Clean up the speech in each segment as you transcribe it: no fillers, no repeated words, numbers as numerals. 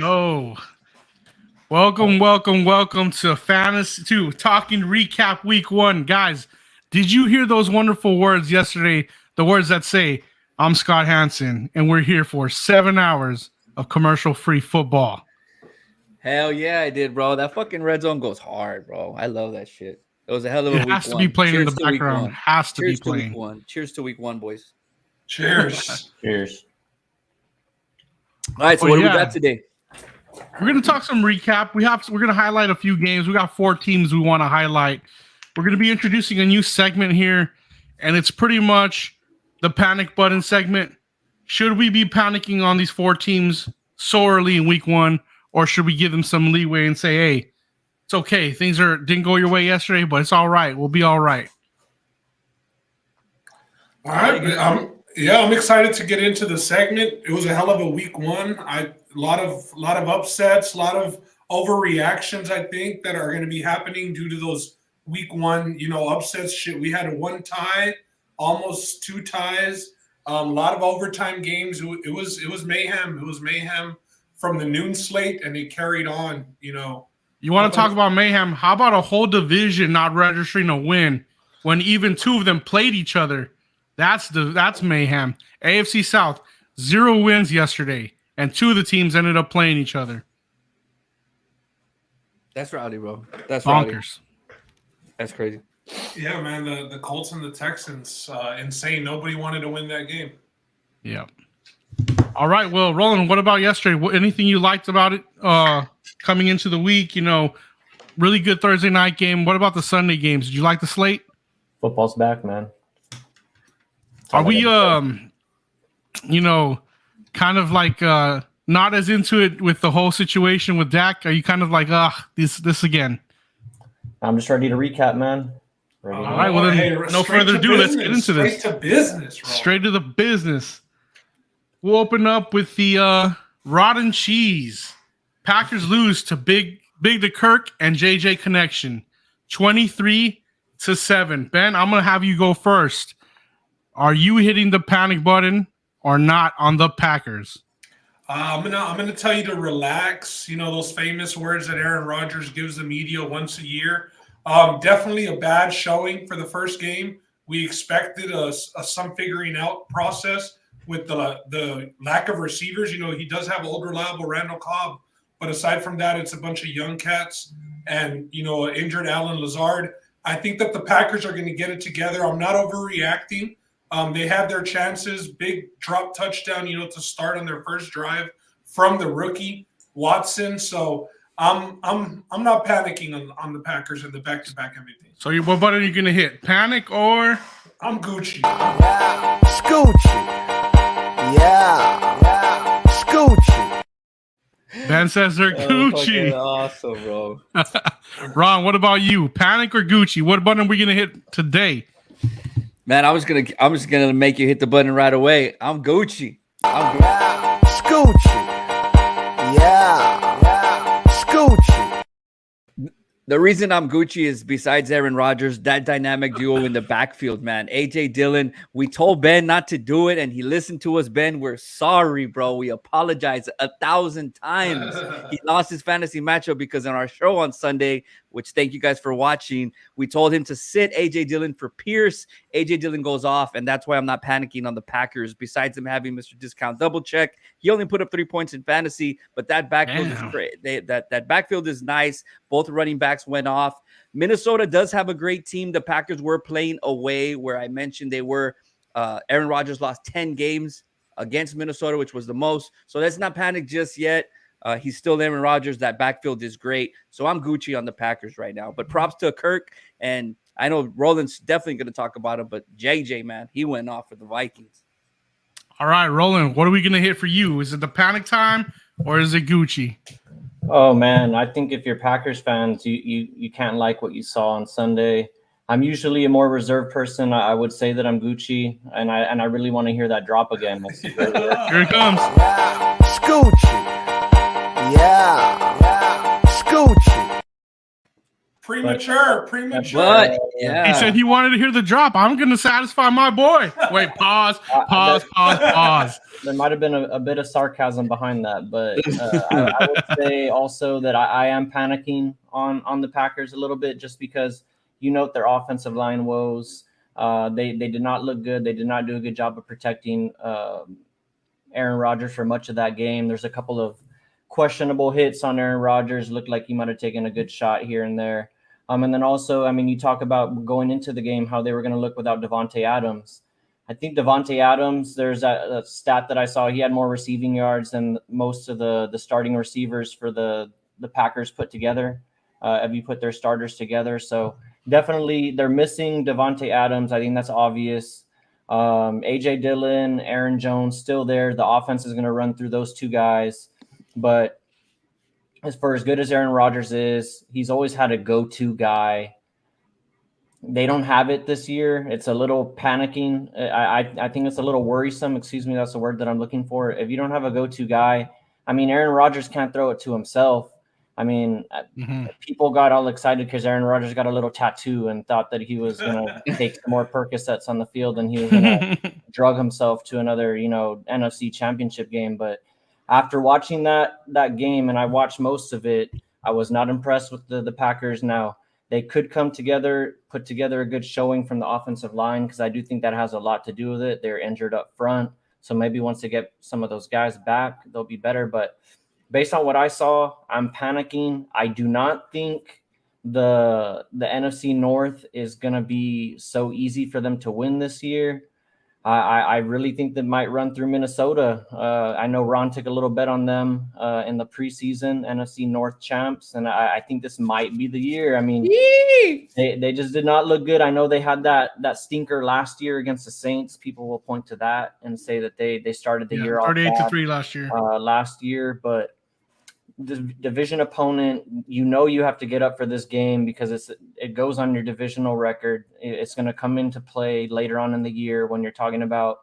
go. Welcome to Fantasy to Talking Recap Week 1. Guys, did you hear those wonderful words yesterday? The words that say, I'm Scott Hansen, and we're here for 7 hours of commercial-free football. Hell yeah, I did, bro. That fucking red zone goes hard, bro. I love that shit. It was a hell of a week one. It has to be playing in the background. Has to be playing. Cheers to week one, boys. Cheers. Cheers. All right, so what do we got today? We're going to talk some recap. We're going to highlight a few games. We got 4 teams we want to highlight. We're going to be introducing a new segment here, and it's pretty much the panic button segment. Should we be panicking on these 4 teams so early in week 1, or should we give them some leeway and say, hey, it's okay. Things didn't go your way yesterday, but it's all right. We'll be all right. All right. I'm excited to get into the segment. It was a hell of a week 1. A lot of upsets, a lot of overreactions, I think, that are going to be happening due to those week 1, upsets. Shit, we had 1 tie, almost 2 ties, a lot of overtime games. It was mayhem. It was mayhem from the noon slate, and it carried on. You want to talk about mayhem? How about a whole division not registering a win when even 2 of them played each other? That's mayhem. AFC South, 0 wins yesterday, and 2 of the teams ended up playing each other. That's rowdy, bro. That's bonkers. Rowdy. That's crazy. Yeah, man. The Colts and the Texans, insane. Nobody wanted to win that game. Yeah. All right. Well, Roland, what about yesterday? Anything you liked about it coming into the week? Really good Thursday night game. What about the Sunday games? Did you like the slate? Football's back, man. Are we, kind of like not as into it with the whole situation with Dak? Are you kind of like, this again? I'm just ready to recap, man. All right. Well, then, no further ado. Let's get into this. Straight to business, bro. Straight to the business. We'll open up with the rotten cheese. Packers lose to Big to Kirk and JJ connection, 23-7. Ben, I'm gonna have you go first. Are you hitting the panic button or not on the Packers? I'm gonna tell you to relax. Those famous words that Aaron Rodgers gives the media once a year. Definitely a bad showing for the first game. We expected some figuring out process with the lack of receivers. He does have old reliable Randall Cobb, but aside from that, it's a bunch of young cats and injured Alan Lazard. I think that the Packers are going to get it together. I'm not overreacting. They had their chances, big drop touchdown, to start on their first drive from the rookie Watson. So I'm not panicking on the Packers and the back-to-back MVP. So what button are you gonna hit? Panic or? I'm Gucci. Yeah, Scoochie. Yeah, Scoochie. Ben says they're Gucci. Awesome, bro. Ron, what about you? Panic or Gucci? What button are we gonna hit today? Man, I'm just gonna make you hit the button right away. I'm Gucci. Yeah, Scoochie. Yeah, Scoochie. The reason I'm Gucci is besides Aaron Rodgers, that dynamic duo in the backfield, man. AJ Dillon, we told Ben not to do it, and he listened to us. Ben, we're sorry, bro. We apologize 1,000 times. He lost his fantasy matchup because on our show on Sunday, which thank you guys for watching, we told him to sit AJ Dillon for Pierce. AJ Dillon goes off, and that's why I'm not panicking on the Packers. Besides him having Mr. Discount double check, he only put up 3 points in fantasy, but that backfield is great. That backfield is nice. Both running backs went off. Minnesota does have a great team. The Packers were playing away, where I mentioned they were. Aaron Rodgers lost 10 games against Minnesota, which was the most. So let's not panic just yet. He's still Aaron Rodgers. That backfield is great. So I'm Gucci on the Packers right now. But props to Kirk. And I know Roland's definitely going to talk about him. But JJ, man, he went off for the Vikings. All right, Roland, what are we going to hit for you? Is it the panic time or is it Gucci? Oh, man, I think if you're Packers fans, you can't like what you saw on Sunday. I'm usually a more reserved person. I would say that I'm Gucci, and I really want to hear that drop again. Here it comes. Yeah, Scoochie. Yeah, Scoochie. Premature. But He yeah, said he wanted to hear the drop. I'm going to satisfy my boy. Wait, pause. There might have been a bit of sarcasm behind that, but I would say also that I am panicking on the Packers a little bit, just because you note their offensive line woes. They did not look good. They did not do a good job of protecting Aaron Rodgers for much of that game. There's a couple of questionable hits on Aaron Rodgers. Looked like he might have taken a good shot here and there. And then also, I mean, you talk about going into the game, how they were going to look without Devontae Adams. I think Devontae Adams, there's a stat that I saw. He had more receiving yards than most of the starting receivers for the Packers put together. If you put their starters together. So definitely they're missing Devontae Adams. I think that's obvious. AJ Dillon, Aaron Jones still there. The offense is going to run through those two guys. But as good as Aaron Rodgers is, he's always had a go-to guy. They don't have it this year. It's a little panicking. I think it's a little worrisome. Excuse me, that's the word that I'm looking for. If you don't have a go-to guy, I mean, Aaron Rodgers can't throw it to himself. I mean, people got all excited because Aaron Rodgers got a little tattoo and thought that he was going to take some more Percocets on the field and he was going to drug himself to another, NFC championship game. But after watching that game, and I watched most of it, I was not impressed with the Packers. Now, they could come together, put together a good showing from the offensive line, because I do think that has a lot to do with it. They're injured up front. So maybe once they get some of those guys back, they'll be better. But based on what I saw, I'm panicking. I do not think the NFC North is going to be so easy for them to win this year. I really think they might run through Minnesota. I know Ron took a little bet on them in the preseason NFC North champs, and I think this might be the year. I mean, they just did not look good. I know they had that stinker last year against the Saints. People will point to that and say that they started the year off 38-3 last year, but the division opponent, you have to get up for this game because it goes on your divisional record. It's going to come into play later on in the year when you're talking about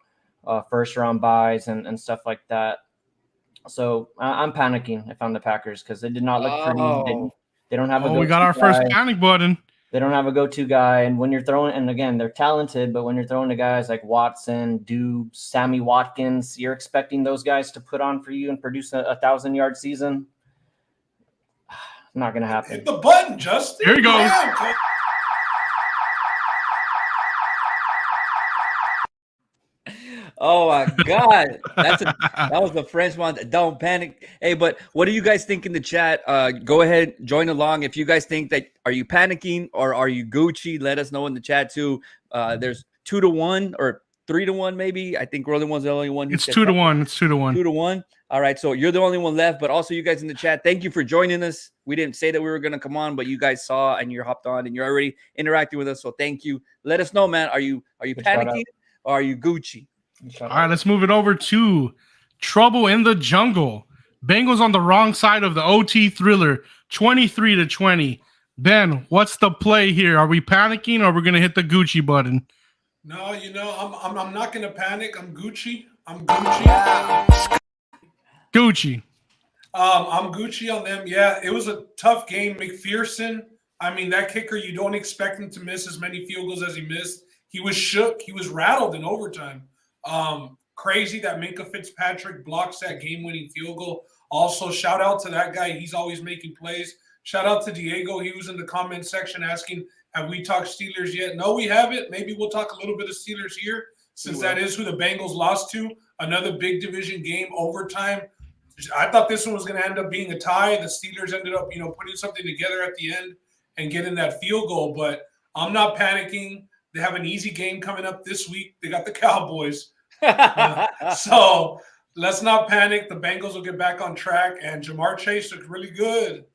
first round buys and stuff like that. So I'm panicking if I'm the Packers because they did not look pretty. They don't have a go-to we got our first panic button. They don't have a go-to guy. And when you're throwing, and again, they're talented, but when you're throwing to guys like Watson, Dubes, Sammy Watkins, you're expecting those guys to put on for you and produce a 1,000-yard season. Not going to happen. Hit the button, Justin. Here you go. Oh my God, that was the French one. Don't panic. Hey, but what do you guys think in the chat? Go ahead, join along. If you guys think that, are you panicking or are you Gucci? Let us know in the chat too. There's 2-1 or 3-1 maybe. I think Rolling one's the only one. It's 2-1. It's 2-1. 2-1. All right, so you're the only one left, but also you guys in the chat, thank you for joining us. We didn't say that we were going to come on, but you guys saw and you're hopped on and you're already interacting with us, so thank you. Let us know, man. Are you panicking or are you Gucci? All right, let's move it over to Trouble in the Jungle. Bengals on the wrong side of the OT thriller, 23-20. Ben, what's the play here? Are we panicking or are we going to hit the Gucci button? No, I'm not going to panic. I'm Gucci. I'm Gucci. Gucci. I'm Gucci on them. Yeah, it was a tough game. McPherson, I mean, that kicker, you don't expect him to miss as many field goals as he missed. He was shook. He was rattled in overtime. Crazy that Minka Fitzpatrick blocks that game-winning field goal. Also, shout out to that guy. He's always making plays. Shout out to Diego. He was in the comment section asking, have we talked Steelers yet? No, we haven't. Maybe we'll talk a little bit of Steelers here since that is who the Bengals lost to. Another big division game, overtime. I thought this one was going to end up being a tie. The Steelers ended up, putting something together at the end and getting that field goal. But I'm not panicking. They have an easy game coming up this week. They got the Cowboys. So let's not panic. The Bengals will get back on track. And Jamar Chase looked really good.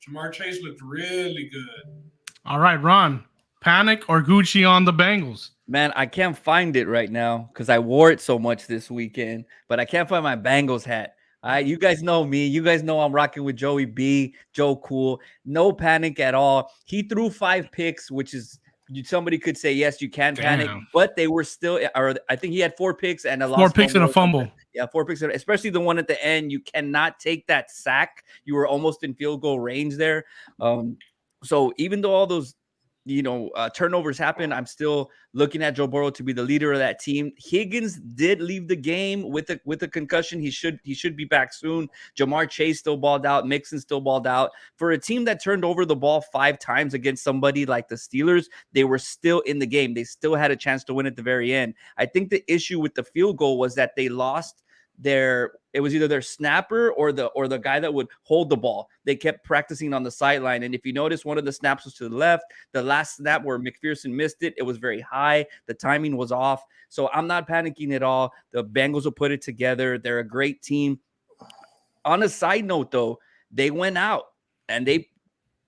All right, Ron. Panic or Gucci on the Bengals? Man, I can't find it right now because I wore it so much this weekend, but I can't find my Bengals hat. All right, you guys know me. You guys know I'm rocking with Joey B, Joe Cool. No panic at all. He threw 5 picks, which is somebody could say, yes, you can panic, but they were still, or I think he had 4 picks and a lost 4 picks and a fumble. Yeah, 4 picks, especially the one at the end. You cannot take that sack. You were almost in field goal range there. So even though all those turnovers happen, I'm still looking at Joe Burrow to be the leader of that team. Higgins did leave the game with a concussion. He should be back soon. Jamar Chase still balled out. Mixon still balled out. For a team that turned over the ball 5 times against somebody like the Steelers, they were still in the game. They still had a chance to win at the very end. I think the issue with the field goal was that they lost it was either their snapper or the guy that would hold the ball. They kept practicing on the sideline. And if you notice, one of the snaps was to the left. The last snap where McPherson missed it, it was very high. The timing was off. So I'm not panicking at all. The Bengals will put it together. They're a great team. On a side note, though, they went out and they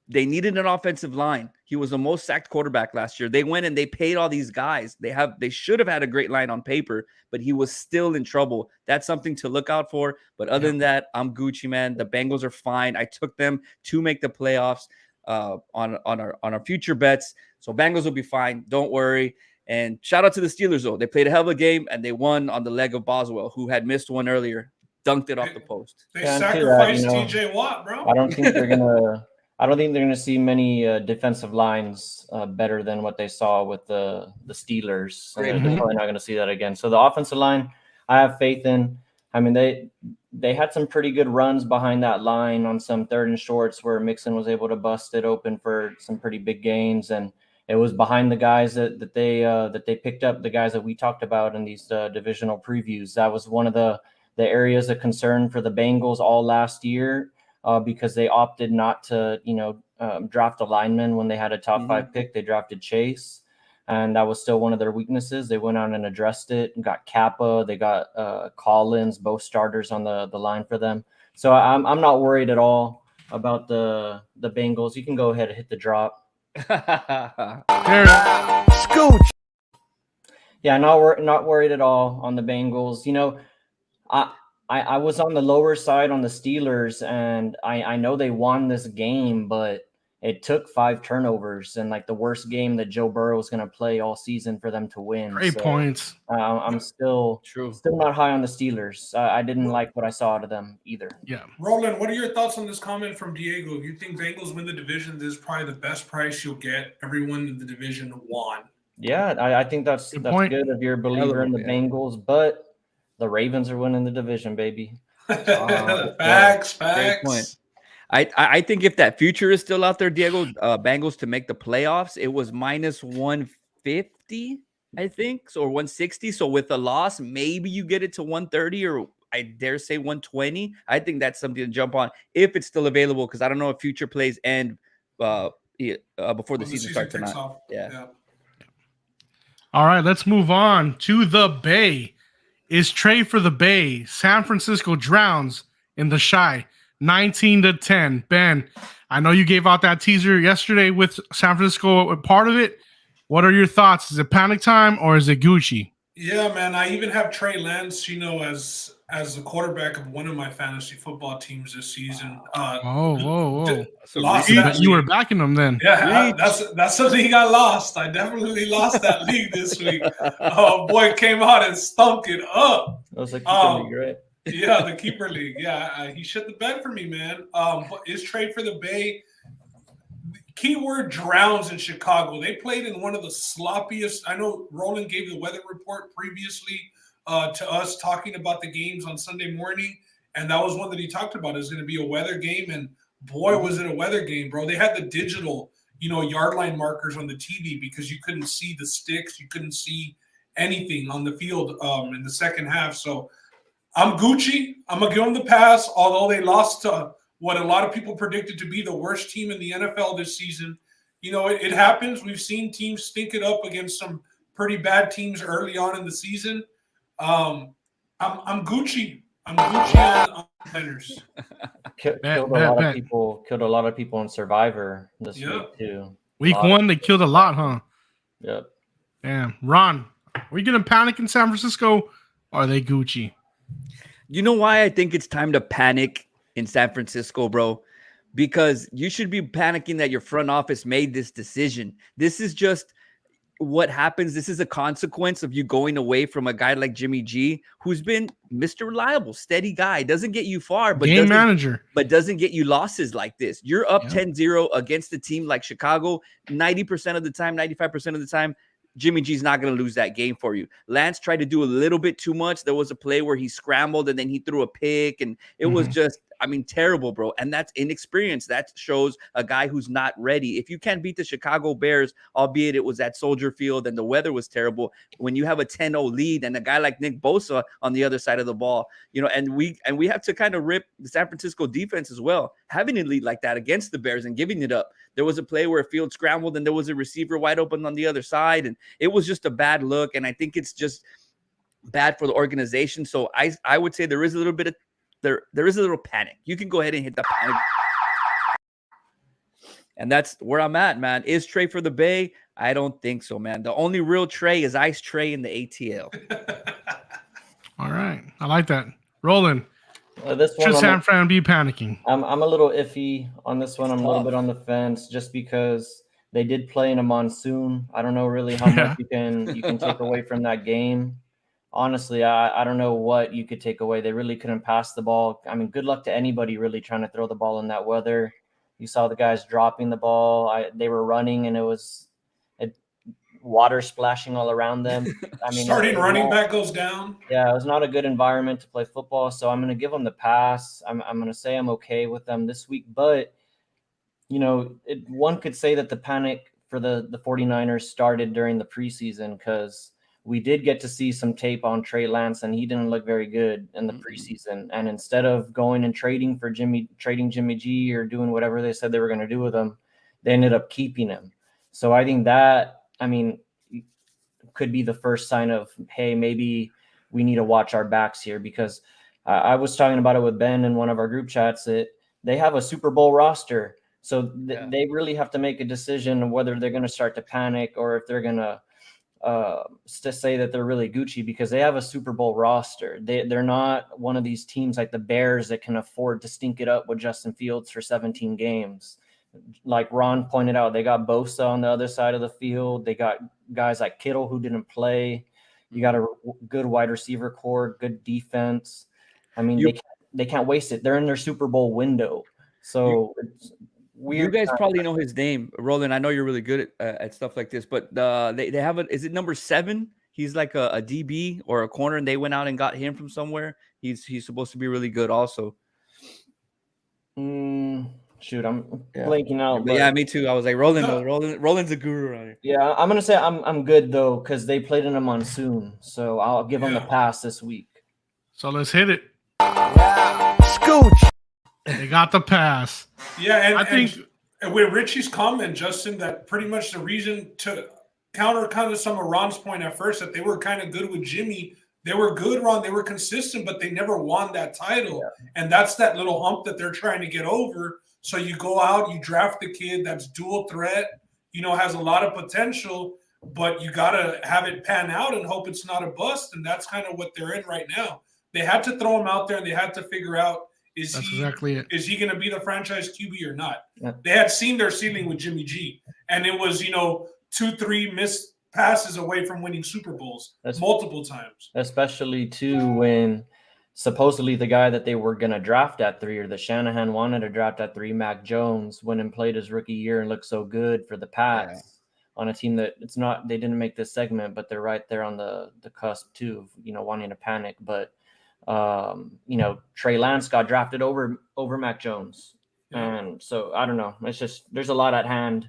needed an offensive line. He was the most sacked quarterback last year. They went and they paid all these guys. They should have had a great line on paper, but he was still in trouble. That's something to look out for. But other than that, I'm Gucci, man. The Bengals are fine. I took them to make the playoffs on our future bets. So Bengals will be fine. Don't worry. And shout out to the Steelers, though. They played a hell of a game, and they won on the leg of Boswell, who had missed one earlier. Dunked it off the post. They sacrificed TJ Watt, bro. I don't think they're gonna see many defensive lines better than what they saw with the Steelers. They're probably not going to see that again. So the offensive line, I have faith in. I mean, they had some pretty good runs behind that line on some 3rd and shorts where Mixon was able to bust it open for some pretty big gains, and it was behind the guys that they picked up, the guys that we talked about in these divisional previews. That was one of the areas of concern for the Bengals all last year. Because they opted not to, draft a lineman when they had a top 5 pick. They drafted Chase, and that was still one of their weaknesses. They went out and addressed it and got Kappa. They got Collins, both starters on the line for them. So I'm not worried at all about the Bengals. You can go ahead and hit the drop. Scooch. Yeah, not worried at all on the Bengals. I was on the lower side on the Steelers, and I know they won this game, but it took 5 turnovers and like the worst game that Joe Burrow was going to play all season for them to win. Great points. I'm still not high on the Steelers. I didn't like what I saw out of them either. Yeah. Roland, what are your thoughts on this comment from Diego? If you think Bengals win the division, this is probably the best price you'll get. Everyone in the division won. Yeah, I think that's good if you're a believer in the Bengals, but the Ravens are winning the division, baby. Facts. Great point. I think if that future is still out there, Diego, Bengals to make the playoffs, it was minus 150, I think, or 160. So with a loss, maybe you get it to 130 or I dare say 120. I think that's something to jump on if it's still available, because I don't know if future plays end before the season starts or not. Yeah. All right, let's move on to the Bay. Is trade for the Bay. San Francisco drowns in the Shy, 19-10. Ben, I know you gave out that teaser yesterday with San Francisco a part of it. What are your thoughts? Is it panic time or is it Gucci? Yeah, man. I even have Trey Lance, as the quarterback of one of my fantasy football teams this season. Whoa. Lost You were backing them then. Yeah, that's the league I lost. I definitely lost that league this week. Oh, boy, came out and stunk it up. That was a keeper league, right? Yeah, the keeper league. Yeah, he shit the bed for me, man. But is trade for the Bay. Keyword drowns in Chicago. They played in one of the sloppiest. I know Roland gave the weather report previously to us talking about the games on Sunday morning, and that was one that he talked about. Is going to be a weather game, and boy, was it a weather game, bro. They had the digital, yard line markers on the TV because you couldn't see the sticks, you couldn't see anything on the field in the second half. So I'm Gucci. I'm gonna give them the pass, although they lost to what a lot of people predicted to be the worst team in the NFL this season. It happens. We've seen teams stink it up against some pretty bad teams early on in the season. I'm Gucci. I'm Gucci on Niners. Killed a lot of people in Survivor this week too. Week 1, they killed a lot, huh? Yep. Damn. Ron, are we gonna panic in San Francisco or are they Gucci? You know why I think it's time to panic in San Francisco, bro? Because you should be panicking that your front office made this decision. This is just what happens, this is a consequence of you going away from a guy like Jimmy G, who's been Mr. Reliable, steady guy, doesn't get you far, but Game manager, but doesn't get you losses like this. You're up Yeah. 10-0 against a team like Chicago. 90% of the time, 95% of the time, Jimmy G's not going to lose that game for you. Lance tried to do a little bit too much. There was a play where he scrambled and then he threw a pick, and it was just, I mean, terrible, bro. And that's inexperience. That shows a guy who's not ready. If you can't beat the Chicago Bears, albeit it was at Soldier Field and the weather was terrible, when you have a 10-0 lead and a guy like Nick Bosa on the other side of the ball, you know, and we have to kind of rip the San Francisco defense as well, having a lead like that against the Bears and giving it up. There was a play where Field scrambled and there was a receiver wide open on the other side, and it was just a bad look. And I think it's just bad for the organization. So I would say there is a little bit of there is a little panic. You can go ahead and hit the panic. And that's where I'm at, man. Is Trey for the Bay? I don't think so, man. The only real Trey is Ice Trey in the ATL. All right. I like that. Roland. This one, Should San Fran be panicking? I'm a little iffy on this one. I'm a little bit on the fence just because they did play in a monsoon. I don't know really how much you can take away from that game. Honestly, I don't know what you could take away. They really couldn't pass the ball. I mean, good luck to anybody really trying to throw the ball in that weather. You saw the guys dropping the ball. They were running, and it was water splashing all around them. I mean, starting running back goes down. Yeah, it was not a good environment to play football. So I'm going to give them the pass. I'm going to say I'm okay with them this week. But, you know, one could say that the panic for the 49ers started during the preseason because we did get to see some tape on Trey Lance, and he didn't look very good in the preseason. And instead of going and trading Jimmy G or doing whatever they said they were going to do with him, they ended up keeping him. So I think that, I mean, could be the first sign of, hey, maybe we need to watch our backs here, because I was talking about it with Ben in one of our group chats that they have a Super Bowl roster. So they really have to make a decision whether they're going to start to panic or if they're going to say that they're really Gucci, because they have a Super Bowl roster. They're not one of these teams like the Bears that can afford to stink it up with Justin Fields for 17 games. Like Ron pointed out, they got Bosa on the other side of the field. They got guys like Kittle who didn't play. You got a good wide receiver core, good defense. I mean, they can't waste it. They're in their Super Bowl window. So it's weird. You guys probably know his name, Roland. I know you're really good at stuff like this, but they have is it number 7? He's like a DB or a corner, and they went out and got him from somewhere. He's supposed to be really good also. Shoot, I'm blanking out. But yeah, me too. I was like, Roland's a guru around here. Yeah, I'm gonna say I'm good though, because they played in a monsoon, so I'll give them the pass this week. So let's hit it. Scooch. They got the pass. Yeah, and I think and with Richie's comment, Justin, that pretty much the reason to counter kind of some of Ron's point at first, that they were kind of good with Jimmy. They were good, Ron. They were consistent, but they never won that title. Yeah. And that's that little hump that they're trying to get over. So you go out, you draft the kid that's dual threat, has a lot of potential, but you got to have it pan out and hope it's not a bust. And that's kind of what they're in right now. They had to throw him out there, and they had to figure out, is he going to be the franchise QB or not? Yeah. They had seen their ceiling with Jimmy G, and it was, 2-3 missed passes away from winning Super Bowls multiple times. Especially, too, when supposedly the guy that they were going to draft at 3, or the Shanahan wanted to draft at 3, Mac Jones, went and played his rookie year and looked so good for the Pats on a team that they didn't make this segment, but they're right there on the cusp too, of, wanting to panic. But, Trey Lance got drafted over Mac Jones. Yeah. And so I don't know. It's just, there's a lot at hand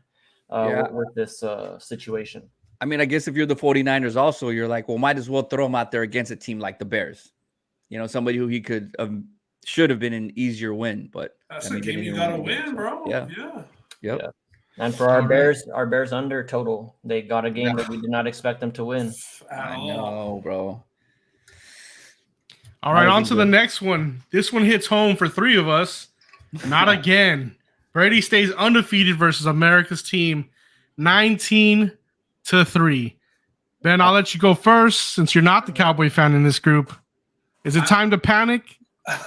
with this situation. I mean, I guess if you're the 49ers also, you're like, well, might as well throw him out there against a team like the Bears. Somebody who he could should have been an easier win, but that's a game you gotta win, bro. Yeah. Yep. Yeah. And for our Bears under total, they got a game that we did not expect them to win. I know, bro. All right, on to the next one. This one hits home for 3 of us. Not again. Brady stays undefeated versus America's team, 19-3. Ben, I'll let you go first since you're not the Cowboy fan in this group. Is it time to panic,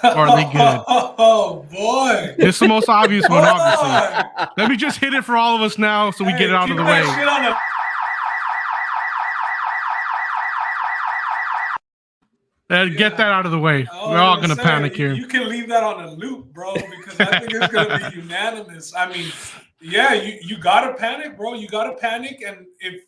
or are they good? Oh, boy. It's the most obvious one, obviously. Let me just hit it for all of us now so we get it out of the way. Get that out of the way. I was We're all gonna say, panic here. You can leave that on a loop, bro, because I think it's gonna be unanimous. I mean, yeah, you gotta panic, bro. You gotta panic, and if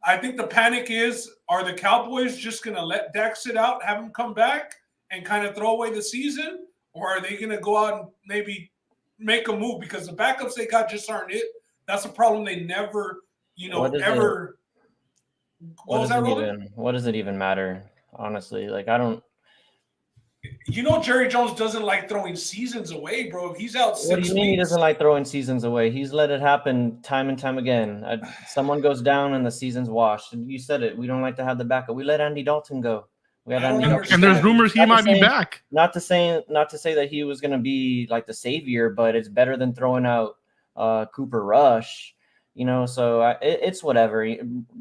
I think the panic is, are the Cowboys just gonna let Dak sit out, have him come back, and kind of throw away the season, or are they gonna go out and maybe make a move because the backups they got just aren't it? That's a problem they never, ever. What does it even matter? Honestly, like I don't. Jerry Jones doesn't like throwing seasons away, bro. He's out 6 weeks. What do you mean he doesn't like throwing seasons away? He's let it happen time and time again. Someone goes down and the season's washed. You said it. We don't like to have the backup. We let Andy Dalton go. We had Andy Dalton. And there's rumors he might be back. Not to say that he was going to be like the savior, but it's better than throwing out Cooper Rush. So it's whatever.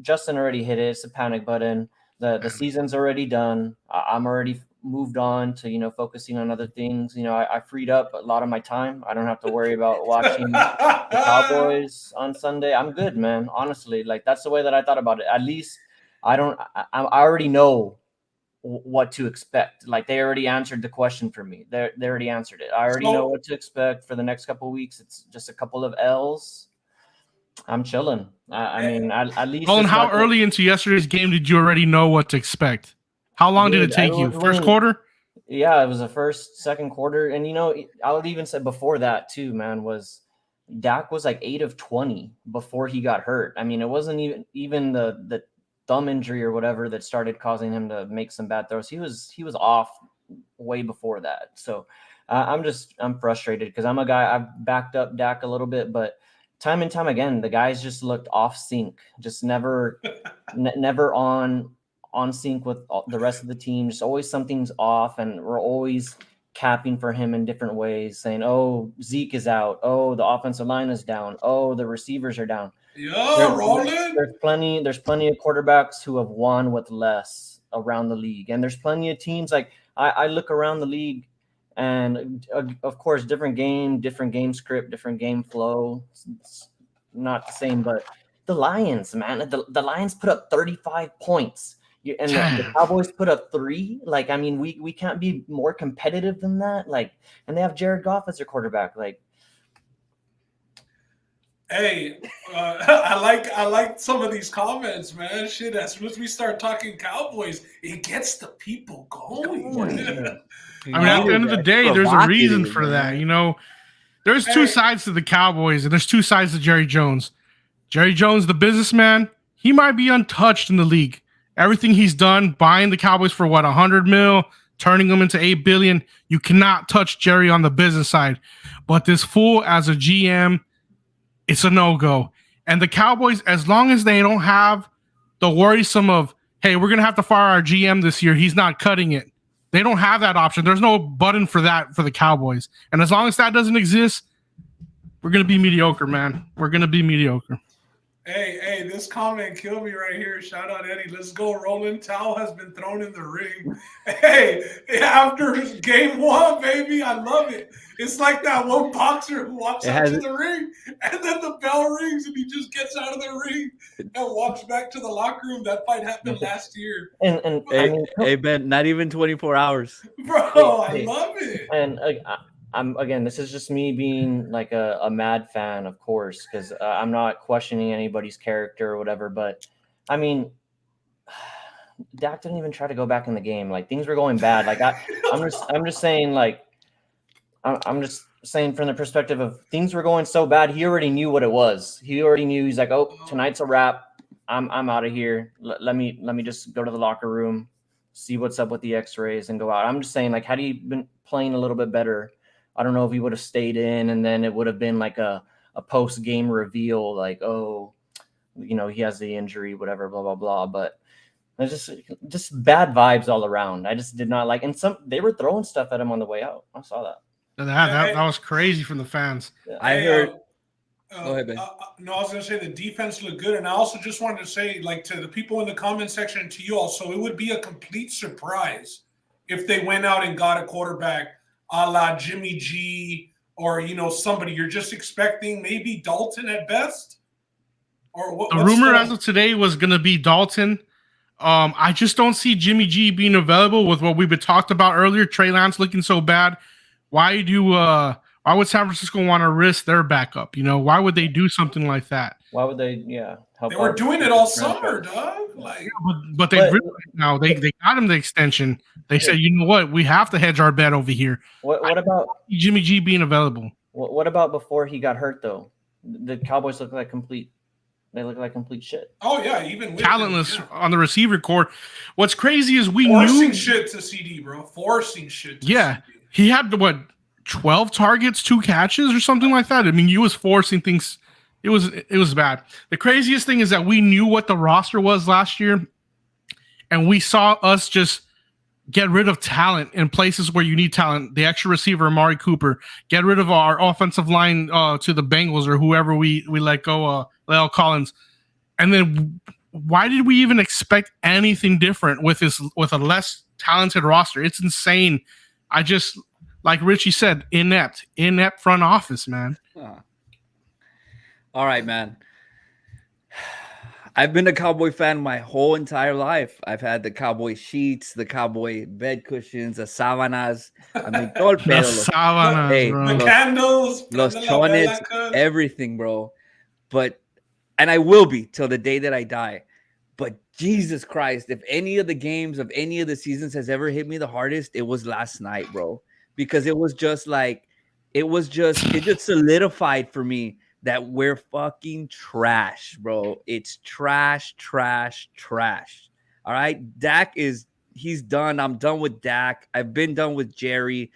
Justin already hit it. It's a panic button. The season's already done. I'm already moved on to focusing on other things. I freed up a lot of my time. I don't have to worry about watching the Cowboys on Sunday. I'm good, man. Honestly, like that's the way that I thought about it. At least I already know what to expect. Like they already answered the question for me. They already answered it. I already know what to expect for the next couple of weeks. It's just a couple of L's. I'm chilling. I mean, at least. Colin, how early into yesterday's game did you already know what to expect? How long did it take you? First quarter? Yeah, it was the second quarter. And, I would even say before that too, man, was Dak was like 8 of 20 before he got hurt. I mean, it wasn't even the thumb injury or whatever that started causing him to make some bad throws. He was off way before that. So I'm frustrated because I'm a guy, I've backed up Dak a little bit, but time and time again, the guys just looked off sync, just never on sync with the rest of the team. Just always something's off, and we're always capping for him in different ways, saying, "Oh, Zeke is out. Oh, the offensive line is down. Oh, the receivers are down." There's plenty of quarterbacks who have won with less around the league, and there's plenty of teams. Like I look around the league. And of course, different game script, different game flow. It's not the same, but the Lions, man, the Lions put up 35 points, and the Cowboys put up 3. Like, I mean, we can't be more competitive than that. Like, and they have Jared Goff as their quarterback. Like, hey, I like some of these comments, man. Shit, as soon as we start talking Cowboys, it gets the people going. I mean, at the end of the day, there's a reason for that. There's two sides to the Cowboys, and there's two sides to Jerry Jones. Jerry Jones, the businessman, he might be untouched in the league. Everything he's done, buying the Cowboys for what, $100 million, turning them into $8 billion. You cannot touch Jerry on the business side. But this fool, as a GM, it's a no-go. And the Cowboys, as long as they don't have the worrisome of, hey, we're going to have to fire our GM this year, he's not cutting it. They don't have that option. There's no button for that for the Cowboys. And as long as that doesn't exist, we're going to be mediocre, man. We're going to be mediocre. Hey, this comment killed me right here. Shout out, Eddie. Let's go. Roland Towel has been thrown in the ring. Hey, after game 1, baby, I love it. It's like that one boxer who walks out to the ring, and then the bell rings, and he just gets out of the ring and walks back to the locker room. That fight happened last year. And hey, Ben, not even 24 hours. Bro, I love it. And again, this is just me being like a mad fan, of course, because I'm not questioning anybody's character or whatever. But I mean, Dak didn't even try to go back in the game. Like things were going bad. Like I'm just saying, like I'm just saying from the perspective of things were going so bad. He already knew what it was. He already knew. He's like, oh, tonight's a wrap. I'm out of here. Let me just go to the locker room, see what's up with the X-rays, and go out. I'm just saying, like, had he been playing a little bit better, I don't know if he would have stayed in, and then it would have been like a post-game reveal, like, oh, he has the injury, whatever, blah, blah, blah. But it's just bad vibes all around. I just did not like, and they were throwing stuff at him on the way out. I saw that. That was crazy from the fans. I heard. Go ahead, Ben. No, I was going to say the defense looked good. And I also just wanted to say, like, to the people in the comment section and to you also, it would be a complete surprise if they went out and got a quarterback a la Jimmy G or, somebody. You're just expecting maybe Dalton at best? Or what? The rumor as of today was going to be Dalton. I just don't see Jimmy G being available with what we've been talked about earlier. Trey Lance looking so bad. Why would San Francisco want to risk their backup? Why would they do something like that? Why would they? Yeah, they were doing it all summer, dog. Like, but they realized now they got him the extension. They said, you know what, we have to hedge our bet over here. What about Jimmy G being available? What about before he got hurt though? The Cowboys look like complete shit. Oh yeah, even with talentless on the receiver core. What's crazy is we forcing knew shit to CD, bro. Forcing shit. To yeah, CD. He had 12 targets, 2 catches, or something like that. I mean, he was forcing things. It was bad. The craziest thing is that we knew what the roster was last year, and we saw us just get rid of talent in places where you need talent. The extra receiver, Amari Cooper. Get rid of our offensive line to the Bengals or whoever we let go, La'el Collins. And then why did we even expect anything different with a less talented roster? It's insane. I just, like Richie said, inept front office, man. All right, man. I've been a Cowboy fan my whole entire life. I've had the Cowboy sheets, the Cowboy bed cushions, the sábanas. I mean, todo el pedo. The candles, los chones, everything, bro. And I will be till the day that I die. But Jesus Christ, if any of the games of any of the seasons has ever hit me the hardest, it was last night, bro. Because it just solidified for me that we're fucking trash, bro. It's trash. All right. Dak he's done. I'm done with Dak. I've been done with Jerry.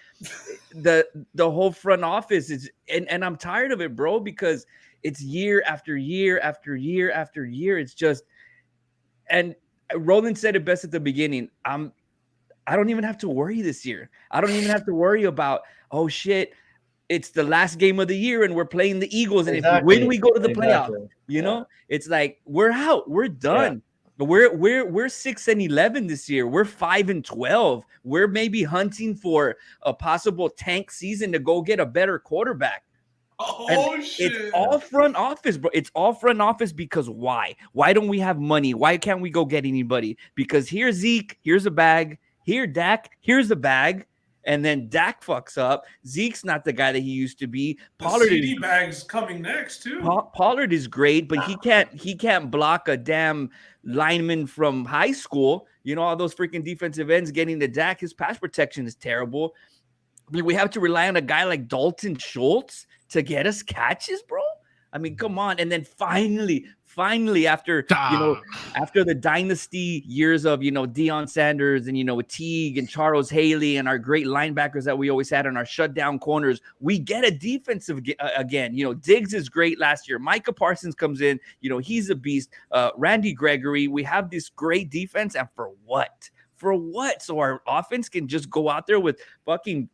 The whole front office is, and I'm tired of it, bro, because it's year after year after year after year. It's just, and Roland said it best at the beginning. I don't even have to worry this year. I don't even have to worry about, oh shit, it's the last game of the year and we're playing the Eagles. And if we win, we go to the playoffs. You know, it's like we're out, we're done. But we're 6-11 this year. We're 5-12. We're maybe hunting for a possible tank season to go get a better quarterback. Oh, shit. It's all front office, bro. It's all front office because why? Why don't we have money? Why can't we go get anybody? Because here's Zeke, here's a bag. Here, Dak, here's a bag. And then Dak fucks up. Zeke's not the guy that he used to be. Pollard CD bag's coming next too. Pollard is great, but he can't block a damn lineman from high school. You know, all those freaking defensive ends getting to Dak. His pass protection is terrible. I mean, we have to rely on a guy like Dalton Schultz to get us catches, bro. I mean, come on. And then finally, after the dynasty years of, Deion Sanders and, Teague and Charles Haley and our great linebackers that we always had on our shutdown corners, we get a defensive again. Diggs is great last year. Micah Parsons comes in, he's a beast. Randy Gregory, we have this great defense. And for what? So our offense can just go out there with fucking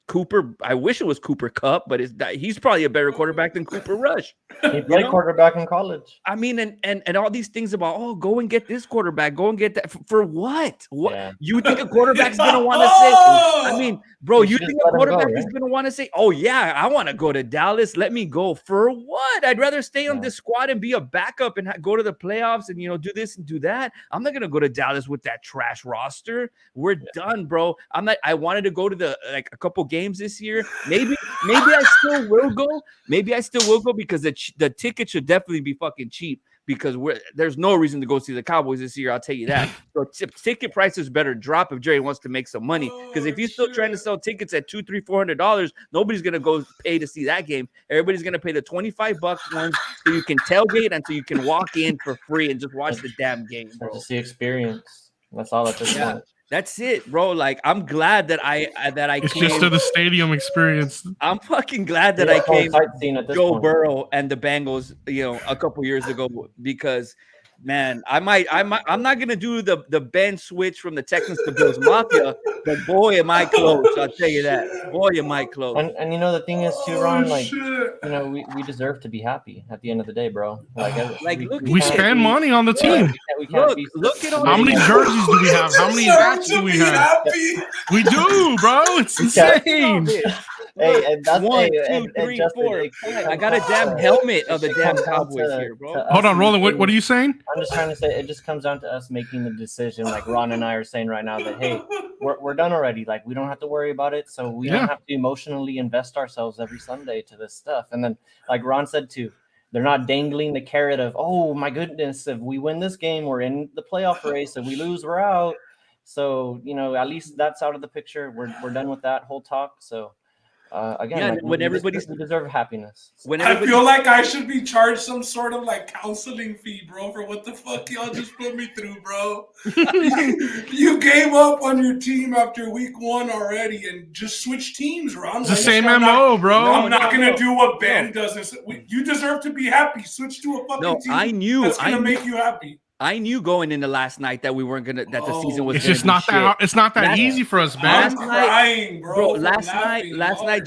Cooper. I wish it was Cooper Kupp, but he's probably a better quarterback than Cooper Rush. He played quarterback in college. I mean, and all these things about, go and get this quarterback, go and get that for what? What you think a quarterback's gonna want to say? I mean, bro, you think a quarterback is gonna want to say, "Oh yeah, I want to go to Dallas. Let me go." For what? I'd rather stay on this squad and be a backup and go to the playoffs and do this and do that. I'm not gonna go to Dallas with that trash roster. We're done, bro. I wanted to go to a couple games this year. Maybe I still will go. Maybe I still will go because the ticket should definitely be fucking cheap because there's no reason to go see the Cowboys this year. I'll tell you that. So ticket prices better drop if Jerry wants to make some money. Because if he's still trying to sell tickets at $200, $300, $400, nobody's gonna go pay to see that game. Everybody's gonna pay the $25 ones so you can tailgate and so you can walk in for free and just watch the damn game, bro. Just the experience. That's all at this point. That's it, bro. Like, I'm glad that I it's came. just to the stadium experience. I'm fucking glad that I came Joe point. Burrow and the Bengals, a couple years ago because, man, I'm not gonna do the Ben switch from the Texans to Bills Mafia, but boy, am I close. I'll tell you that. Boy, am I close. And the thing is too, Ron, we deserve to be happy at the end of the day, bro. We spend money on the team. Look at all how many jerseys do we have? How many hats do we have? We do, bro. It's insane. Hey, and that's One, hey, two, and three, Justin, four, it five. I comes got a down damn to- helmet of the it damn comes down Cowboys to- here, bro. to Hold us on, Roland. What making- are you saying? I'm just trying to say it just comes down to us making the decision, like Ron and I are saying right now, that hey, we're done already. Like we don't have to worry about it, so we Yeah. don't have to emotionally invest ourselves every Sunday to this stuff. And then, like Ron said too, they're not dangling the carrot of, oh my goodness, if we win this game, we're in the playoff race. If we lose, we're out. So at least that's out of the picture. We're done with that whole talk. So again, Yeah, like when we everybody's- deserve happiness. So. When I everybody, feel like I should be charged some sort of like counseling fee, bro, for what the fuck y'all just put me through, bro. You gave up on your team after week 1 already and just switch teams, Ron. It's the Why same I'm MO, not, bro. I'm not gonna no, do what Ben no. does. You deserve to be happy. Switch to a fucking No, team I knew- that's gonna I knew- make you happy. I knew going into last night that we weren't gonna that the season was It's gonna just be not shit. that. It's not that Last- easy for us, I'm man. last night- crying, bro. Bro, from last laughing. night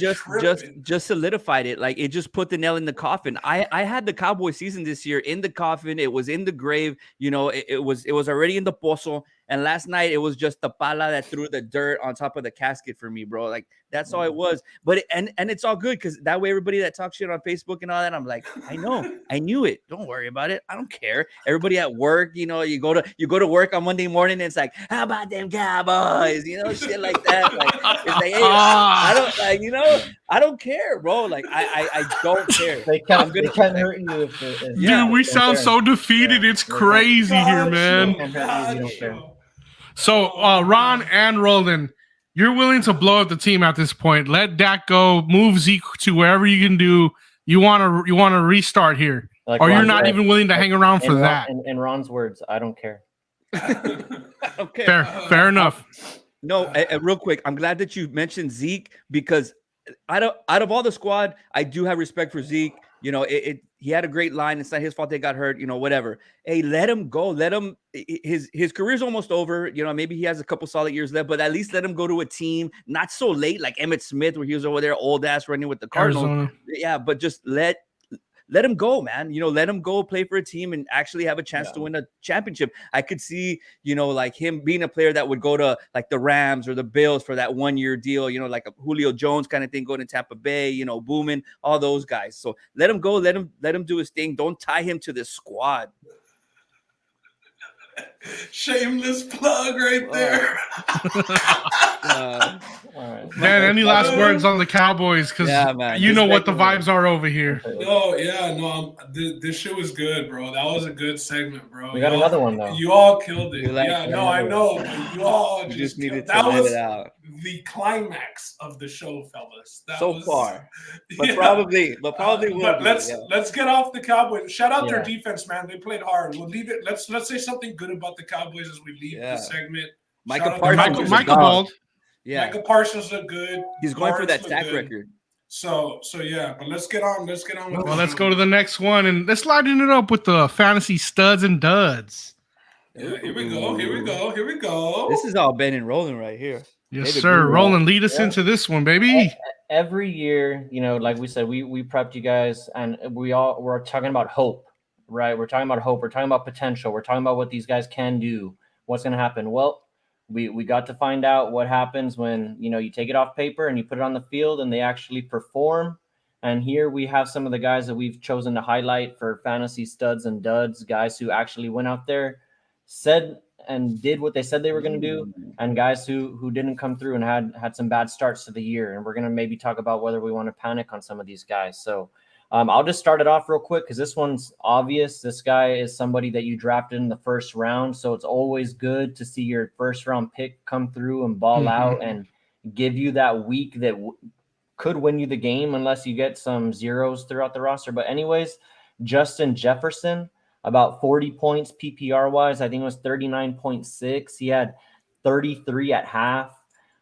Y'all are tripping. just solidified it. Like it just put the nail in the coffin. I had the Cowboy season this year in the coffin. It was in the grave. It was already in the pozo. And last night it was just the pala that threw the dirt on top of the casket for me, bro. Like that's all it was. But and it's all good because that way everybody that talks shit on Facebook and all that, I'm like, I know, I knew it. Don't worry about it. I don't care. Everybody at work, you go to work on Monday morning and it's like, how about them Cowboys? Shit like that. Like it's like, hey, I don't like, I don't care, bro. Like I don't care. They can't hurt you if Dude, we sound so defeated. It's crazy here, man. Gotcha. So, Ron and Roland, you're willing to blow up the team at this point. Let Dak go. Move Zeke to wherever you can do. You want to restart here, Like or you're Ron not said, even willing to hang around for that. In Ron's words, I don't care. Okay. Fair enough. No, real quick, I'm glad that you mentioned Zeke because out of all the squad, I do have respect for Zeke. He had a great line. It's not his fault they got hurt. Whatever. Hey, let him go. Let him. His career's almost over. Maybe he has a couple solid years left, but at least let him go to a team not so late like Emmitt Smith, where he was over there old ass running with the Cardinals. Arizona. Yeah, but just let him go, man. Let him go play for a team and actually have a chance to win a championship. I could see, like him being a player that would go to like the Rams or the Bills for that 1-year deal, like a Julio Jones kind of thing, going to Tampa Bay, booming, all those guys. So let him go, let him do his thing. Don't tie him to this squad. Shameless plug right there. Dan, any last words on the Cowboys? Because man, you know what the vibes are over here. This shit was good, bro. That was a good segment, bro. We got another one though. You all killed it. Like I know. But you all just needed that to let was it out. the climax of the show, fellas. That So was, far, but yeah. probably will. But be, let's get off the Cowboys. Shout out their Yeah. defense, man. They played hard. We'll leave it. Let's say something good about the Cowboys as we leave Yeah. the segment. Micah Shout out Parsons. to is a Michael dog. Bald. Yeah, Micah Parsons look good. he's going for Lawrence that look sack good. record. So yeah, but let's get on. Let's get on with Well, let's go to the next one and let's lighten it up with the fantasy studs and duds. Yeah, here we go. This is all Ben and Roland right here. Yes, David sir. Boomer. Roland, lead us into this one, baby. Every year, like we said, we prepped you guys, and we're talking about hope, right? We're talking about hope. We're talking about potential. We're talking about what these guys can do. What's going to happen? Well, we got to find out what happens when you take it off paper and you put it on the field and they actually perform. And here we have some of the guys that we've chosen to highlight for fantasy studs and duds, guys who actually went out there, said and did what they said they were going to do, and guys who didn't come through and had some bad starts to the year. And we're going to maybe talk about whether we want to panic on some of these guys. So I'll just start it off real quick because this one's obvious. This guy is somebody that you drafted in the first round. So it's always good to see your first round pick come through and ball out and give you that week that could win you the game unless you get some zeros throughout the roster. But anyways, Justin Jefferson, about 40 points PPR wise. I think it was 39.6. He had 33 at half,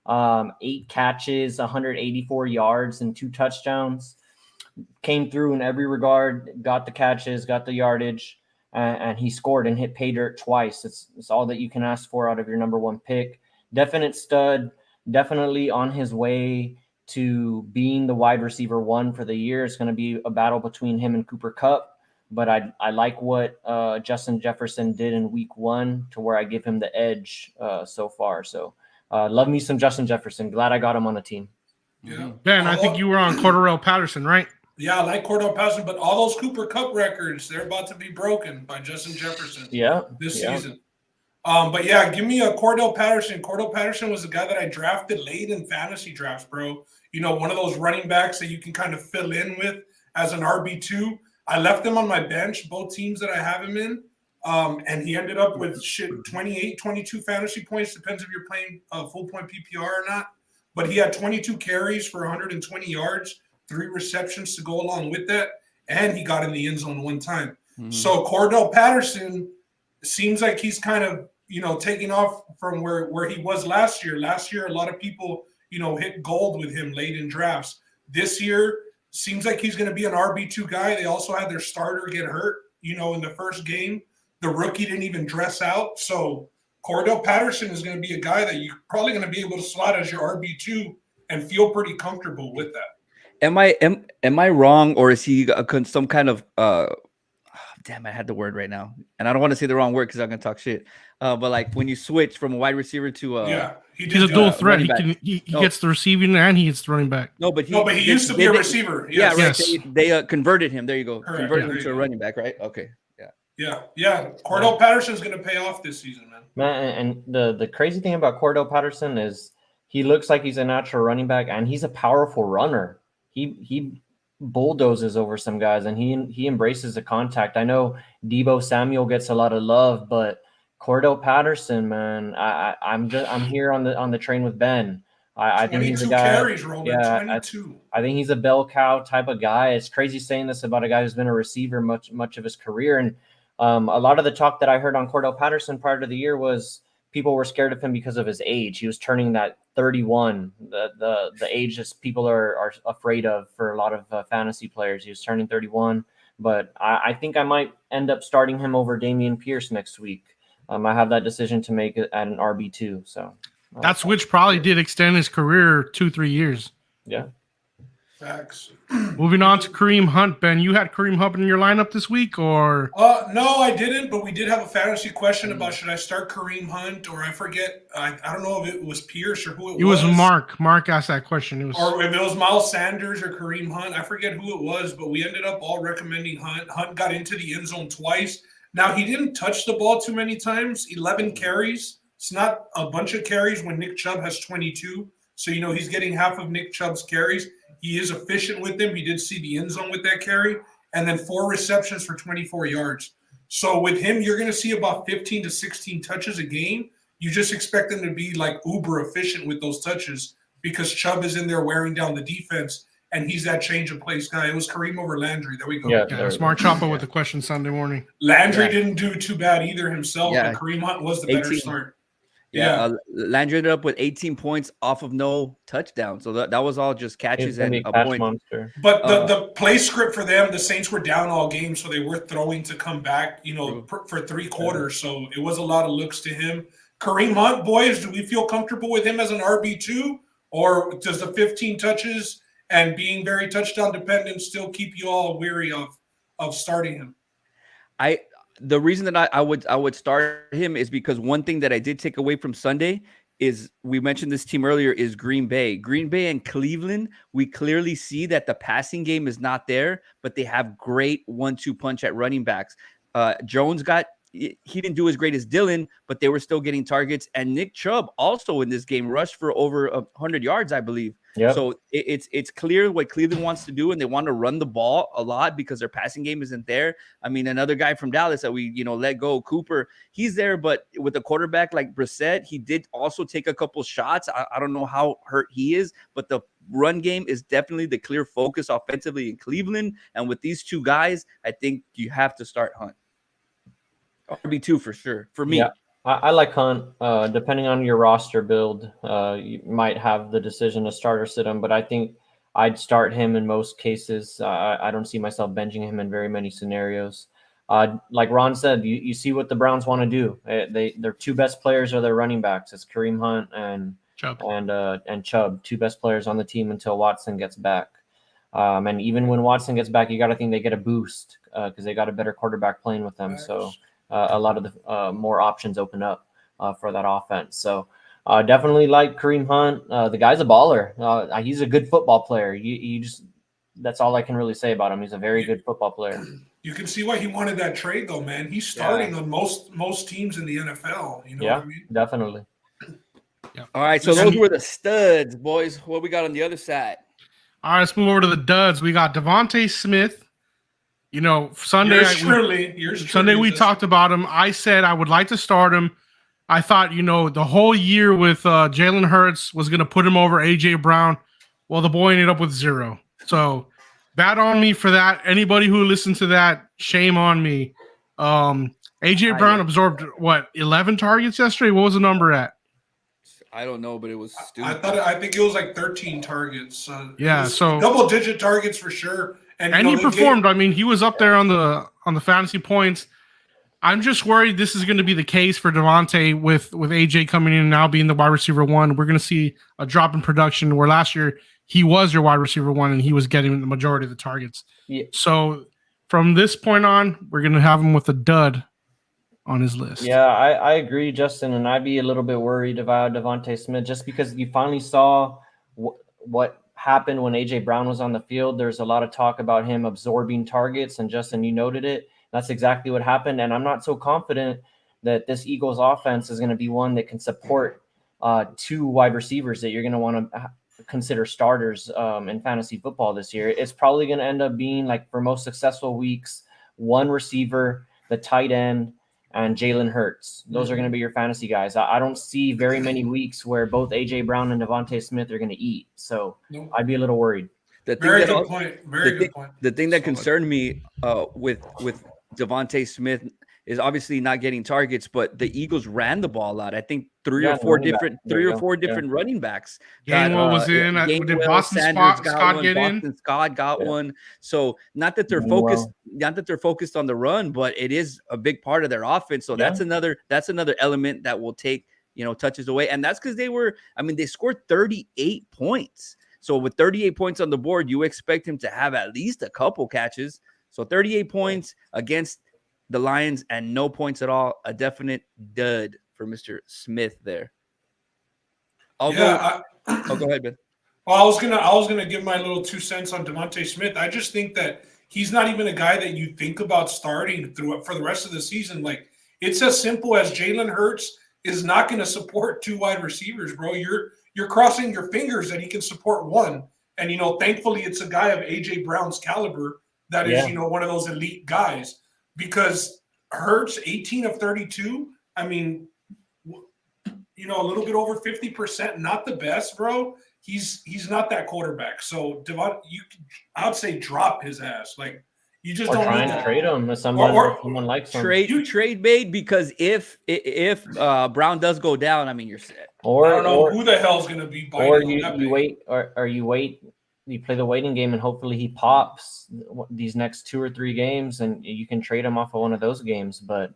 8 catches, 184 yards, and 2 touchdowns. Came through in every regard, got the catches, got the yardage, and he scored and hit pay dirt twice. It's all that you can ask for out of your number one pick. Definite stud, definitely on his way to being the wide receiver 1 for the year. It's going to be a battle between him and Cooper Kupp. But I like what Justin Jefferson did in week 1 to where I give him the edge so far. So love me some Justin Jefferson. Glad I got him on the team. Yeah. Ben, I think you were on Cordarrelle Patterson, right? Yeah, I like Cordell Patterson, but all those Cooper Cup records, they're about to be broken by Justin Jefferson this season. But yeah, give me a Cordell Patterson. Cordell Patterson was the guy that I drafted late in fantasy drafts, bro. You know, one of those running backs that you can kind of fill in with as an RB2. I left him on my bench, both teams that I have him in. And he ended up with 28, 22 fantasy points. Depends if you're playing full point PPR or not. But he had 22 carries for 120 yards, 3 receptions to go along with that. And he got in the end zone one time. So Cordell Patterson seems like he's kind of, you know, taking off from where he was last year. Last year, a lot of people, you know, hit gold with him late in drafts. This year, seems like he's going to be an RB2 guy. They also had their starter get hurt, you know, in the first game. The rookie didn't even dress out. So Cordell Patterson is going to be a guy that you're probably going to be able to slot as your RB2 and feel pretty comfortable with that. Am I wrong, or is he some kind of damn, I had the word right now, and I don't want to say the wrong word because I'm gonna talk shit. But like when you switch from a wide receiver to he's a dual threat. He gets the receiving and he gets the running back. But he used to be a receiver. Yes. Yeah, right. Yes. They converted him. There you go. Correct. Converted him to a running back, right? Okay. Yeah. Cordell Patterson's going to pay off this season, man. Man, and the crazy thing about Cordell Patterson is he looks like he's a natural running back, and he's a powerful runner. He bulldozes over some guys, and he embraces the contact. I know Deebo Samuel gets a lot of love, but Cordell Patterson, man, I'm here on the train with Ben. I think he's a guy. Carries, I think he's a bell cow type of guy. It's crazy saying this about a guy who's been a receiver much of his career, and a lot of the talk that I heard on Cordell Patterson prior to the year was people were scared of him because of his age. He was turning that 31, the age that people are afraid of for a lot of fantasy players. He was turning 31, but I think I might end up starting him over Dameon Pierce next week. I have that decision to make at an RB2. So that's which probably did extend his career 2-3 years. Yeah. Facts. Moving on to Kareem Hunt, Ben. You had Kareem Hunt in your lineup this week, or? No, I didn't. But we did have a fantasy question about should I start Kareem Hunt, or I forget. I don't know if it was Pierce or who it was. It was Mark. Mark asked that question. Or if it was Miles Sanders or Kareem Hunt. I forget who it was, but we ended up all recommending Hunt. Hunt got into the end zone twice. Now, he didn't touch the ball too many times. 11 carries. It's not a bunch of carries when Nick Chubb has 22. So, you know, he's getting half of Nick Chubb's carries. He is efficient with them. He did see the end zone with that carry. And then 4 receptions for 24 yards. So with him, you're going to see about 15 to 16 touches a game. You just expect them to be like uber efficient with those touches because Chubb is in there wearing down the defense. And he's that change of place guy. It was Kareem over Landry. There we go. Yeah, Smart Chopper with the question Sunday morning. Landry didn't do too bad either himself, but Kareem Hunt was the better start. Landry ended up with 18 points off of no touchdown. So that was all just catches and a point. Monster. But the play script for them, the Saints were down all game, so they were throwing to come back, you know, for 3 quarters. So it was a lot of looks to him. Kareem Hunt, boys, do we feel comfortable with him as an RB2? Or does the 15 touches and being very touchdown dependent still keep you all weary of starting him? The reason that I would start him is because one thing that I did take away from Sunday is we mentioned this team earlier is Green Bay. Green Bay and Cleveland, we clearly see that the passing game is not there, but they have great 1-2 punch at running backs. Jones he didn't do as great as Dylan, but they were still getting targets. And Nick Chubb also in this game rushed for over 100 yards, I believe. Yep. So it's clear what Cleveland wants to do, and they want to run the ball a lot because their passing game isn't there. I mean, another guy from Dallas that we let go, Cooper, he's there, but with a quarterback like Brissett, he did also take a couple shots. I don't know how hurt he is, but the run game is definitely the clear focus offensively in Cleveland. And with these 2 guys, I think you have to start Hunt. RB2 for sure for me. Yeah, I like Hunt. Depending on your roster build, you might have the decision to start or sit him, but I think I'd start him in most cases. I don't see myself benching him in very many scenarios. Like Ron said, you see what the Browns want to do. Their 2 best players are their running backs. It's Kareem Hunt and Chubb, 2 best players on the team until Watson gets back. And even when Watson gets back, you got to think they get a boost because they got a better quarterback playing with them. So a lot of the more options open up for that offense. So Definitely like Kareem Hunt. The guy's a baller. He's a good football player. You just that's all I can really say about him. He's a very good football player. You can see why he wanted that trade, though, man. He's starting on most teams in the NFL. You know what I mean? Definitely. Yeah. All right, so those were the studs, boys. What we got on the other side? All right, let's move over to the duds. We got Devontae Smith. You know, Sunday we talked about him. I said I would like to start him. I thought, you know, the whole year with Jalen Hurts was going to put him over A.J. Brown. Well, the boy ended up with 0. So bad on me for that. Anybody who listened to that, shame on me. A.J. Brown absorbed, 11 targets yesterday? What was the number at? I don't know, but it was stupid. I think it was like 13 targets. So double-digit targets for sure. And he performed. I mean, he was up there on the fantasy points. I'm just worried this is going to be the case for Devontae with AJ coming in and now being the wide receiver 1. We're going to see a drop in production where last year he was your wide receiver 1 and he was getting the majority of the targets. Yeah. So from this point on, we're going to have him with a dud on his list. Yeah, I agree, Justin, and I'd be a little bit worried about Devontae Smith just because you finally saw what happened when AJ Brown was on the field. There's a lot of talk about him absorbing targets, and Justin, you noted it. That's exactly what happened, and I'm not so confident that this Eagles offense is going to be one that can support 2 wide receivers that you're going to want to consider starters in fantasy football this year. It's probably going to end up being, like for most successful weeks, 1 receiver, the tight end, and Jalen Hurts. Those are going to be your fantasy guys. I don't see very many weeks where both AJ Brown and Devontae Smith are going to eat. So I'd be a little worried. Very good point. The thing that concerned me with Devontae Smith is obviously not getting targets, but the Eagles ran the ball out. I think 3 or 4 different running backs. Gainwell was in. Did Boston Scott get in? Boston Scott got one. So not that they're focused on the run, but it is a big part of their offense. So that's another element that will take, you know, touches away. And that's because they scored 38 points. So with 38 points on the board, you expect him to have at least a couple catches. So 38 points against the Lions and no points at all. A definite dud for Mr. Smith there. Go ahead, Ben. Well, I was gonna give my little 2 cents on Devontae Smith. I just think that he's not even a guy that you think about starting for the rest of the season. Like, it's as simple as Jalen Hurts is not going to support 2 wide receivers, bro. You're crossing your fingers that he can support 1. And, you know, thankfully it's a guy of A.J. Brown's caliber that is, you know, one of those elite guys. Because Hurts, 18 of 32, I mean, you know, a little bit over 50%, not the best, bro. He's not that quarterback. So, I would say drop his ass. Like, you just don't trying to trade him if someone likes him. Trade bait, because if Brown does go down, I mean, you're set. I don't know who the hell's going to be biting. Or you wait. You play the waiting game, and hopefully he pops these next 2 or 3 games, and you can trade him off of one of those games. But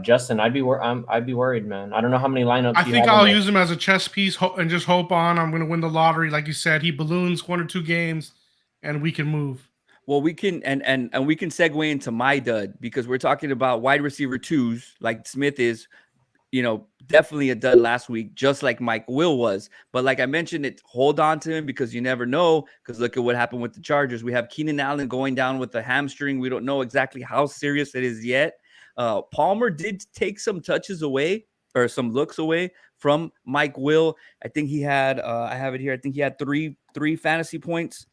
Justin, I'd be worried, man. I don't know how many lineups. I think I'll use him as a chess piece and just hope I'm going to win the lottery, like you said. He balloons 1 or 2 games, and we can move. Well, we can and we can segue into my dud, because we're talking about wide receiver 2s like Smith is. You know, definitely a dud last week, just like Mike Will was. But like I mentioned, hold on to him, because you never know. Because look at what happened with the Chargers. We have Keenan Allen going down with a hamstring. We don't know exactly how serious it is yet. Palmer did take some touches away, or some looks away from Mike Will. I think he had, I have it here. I think he had three fantasy points.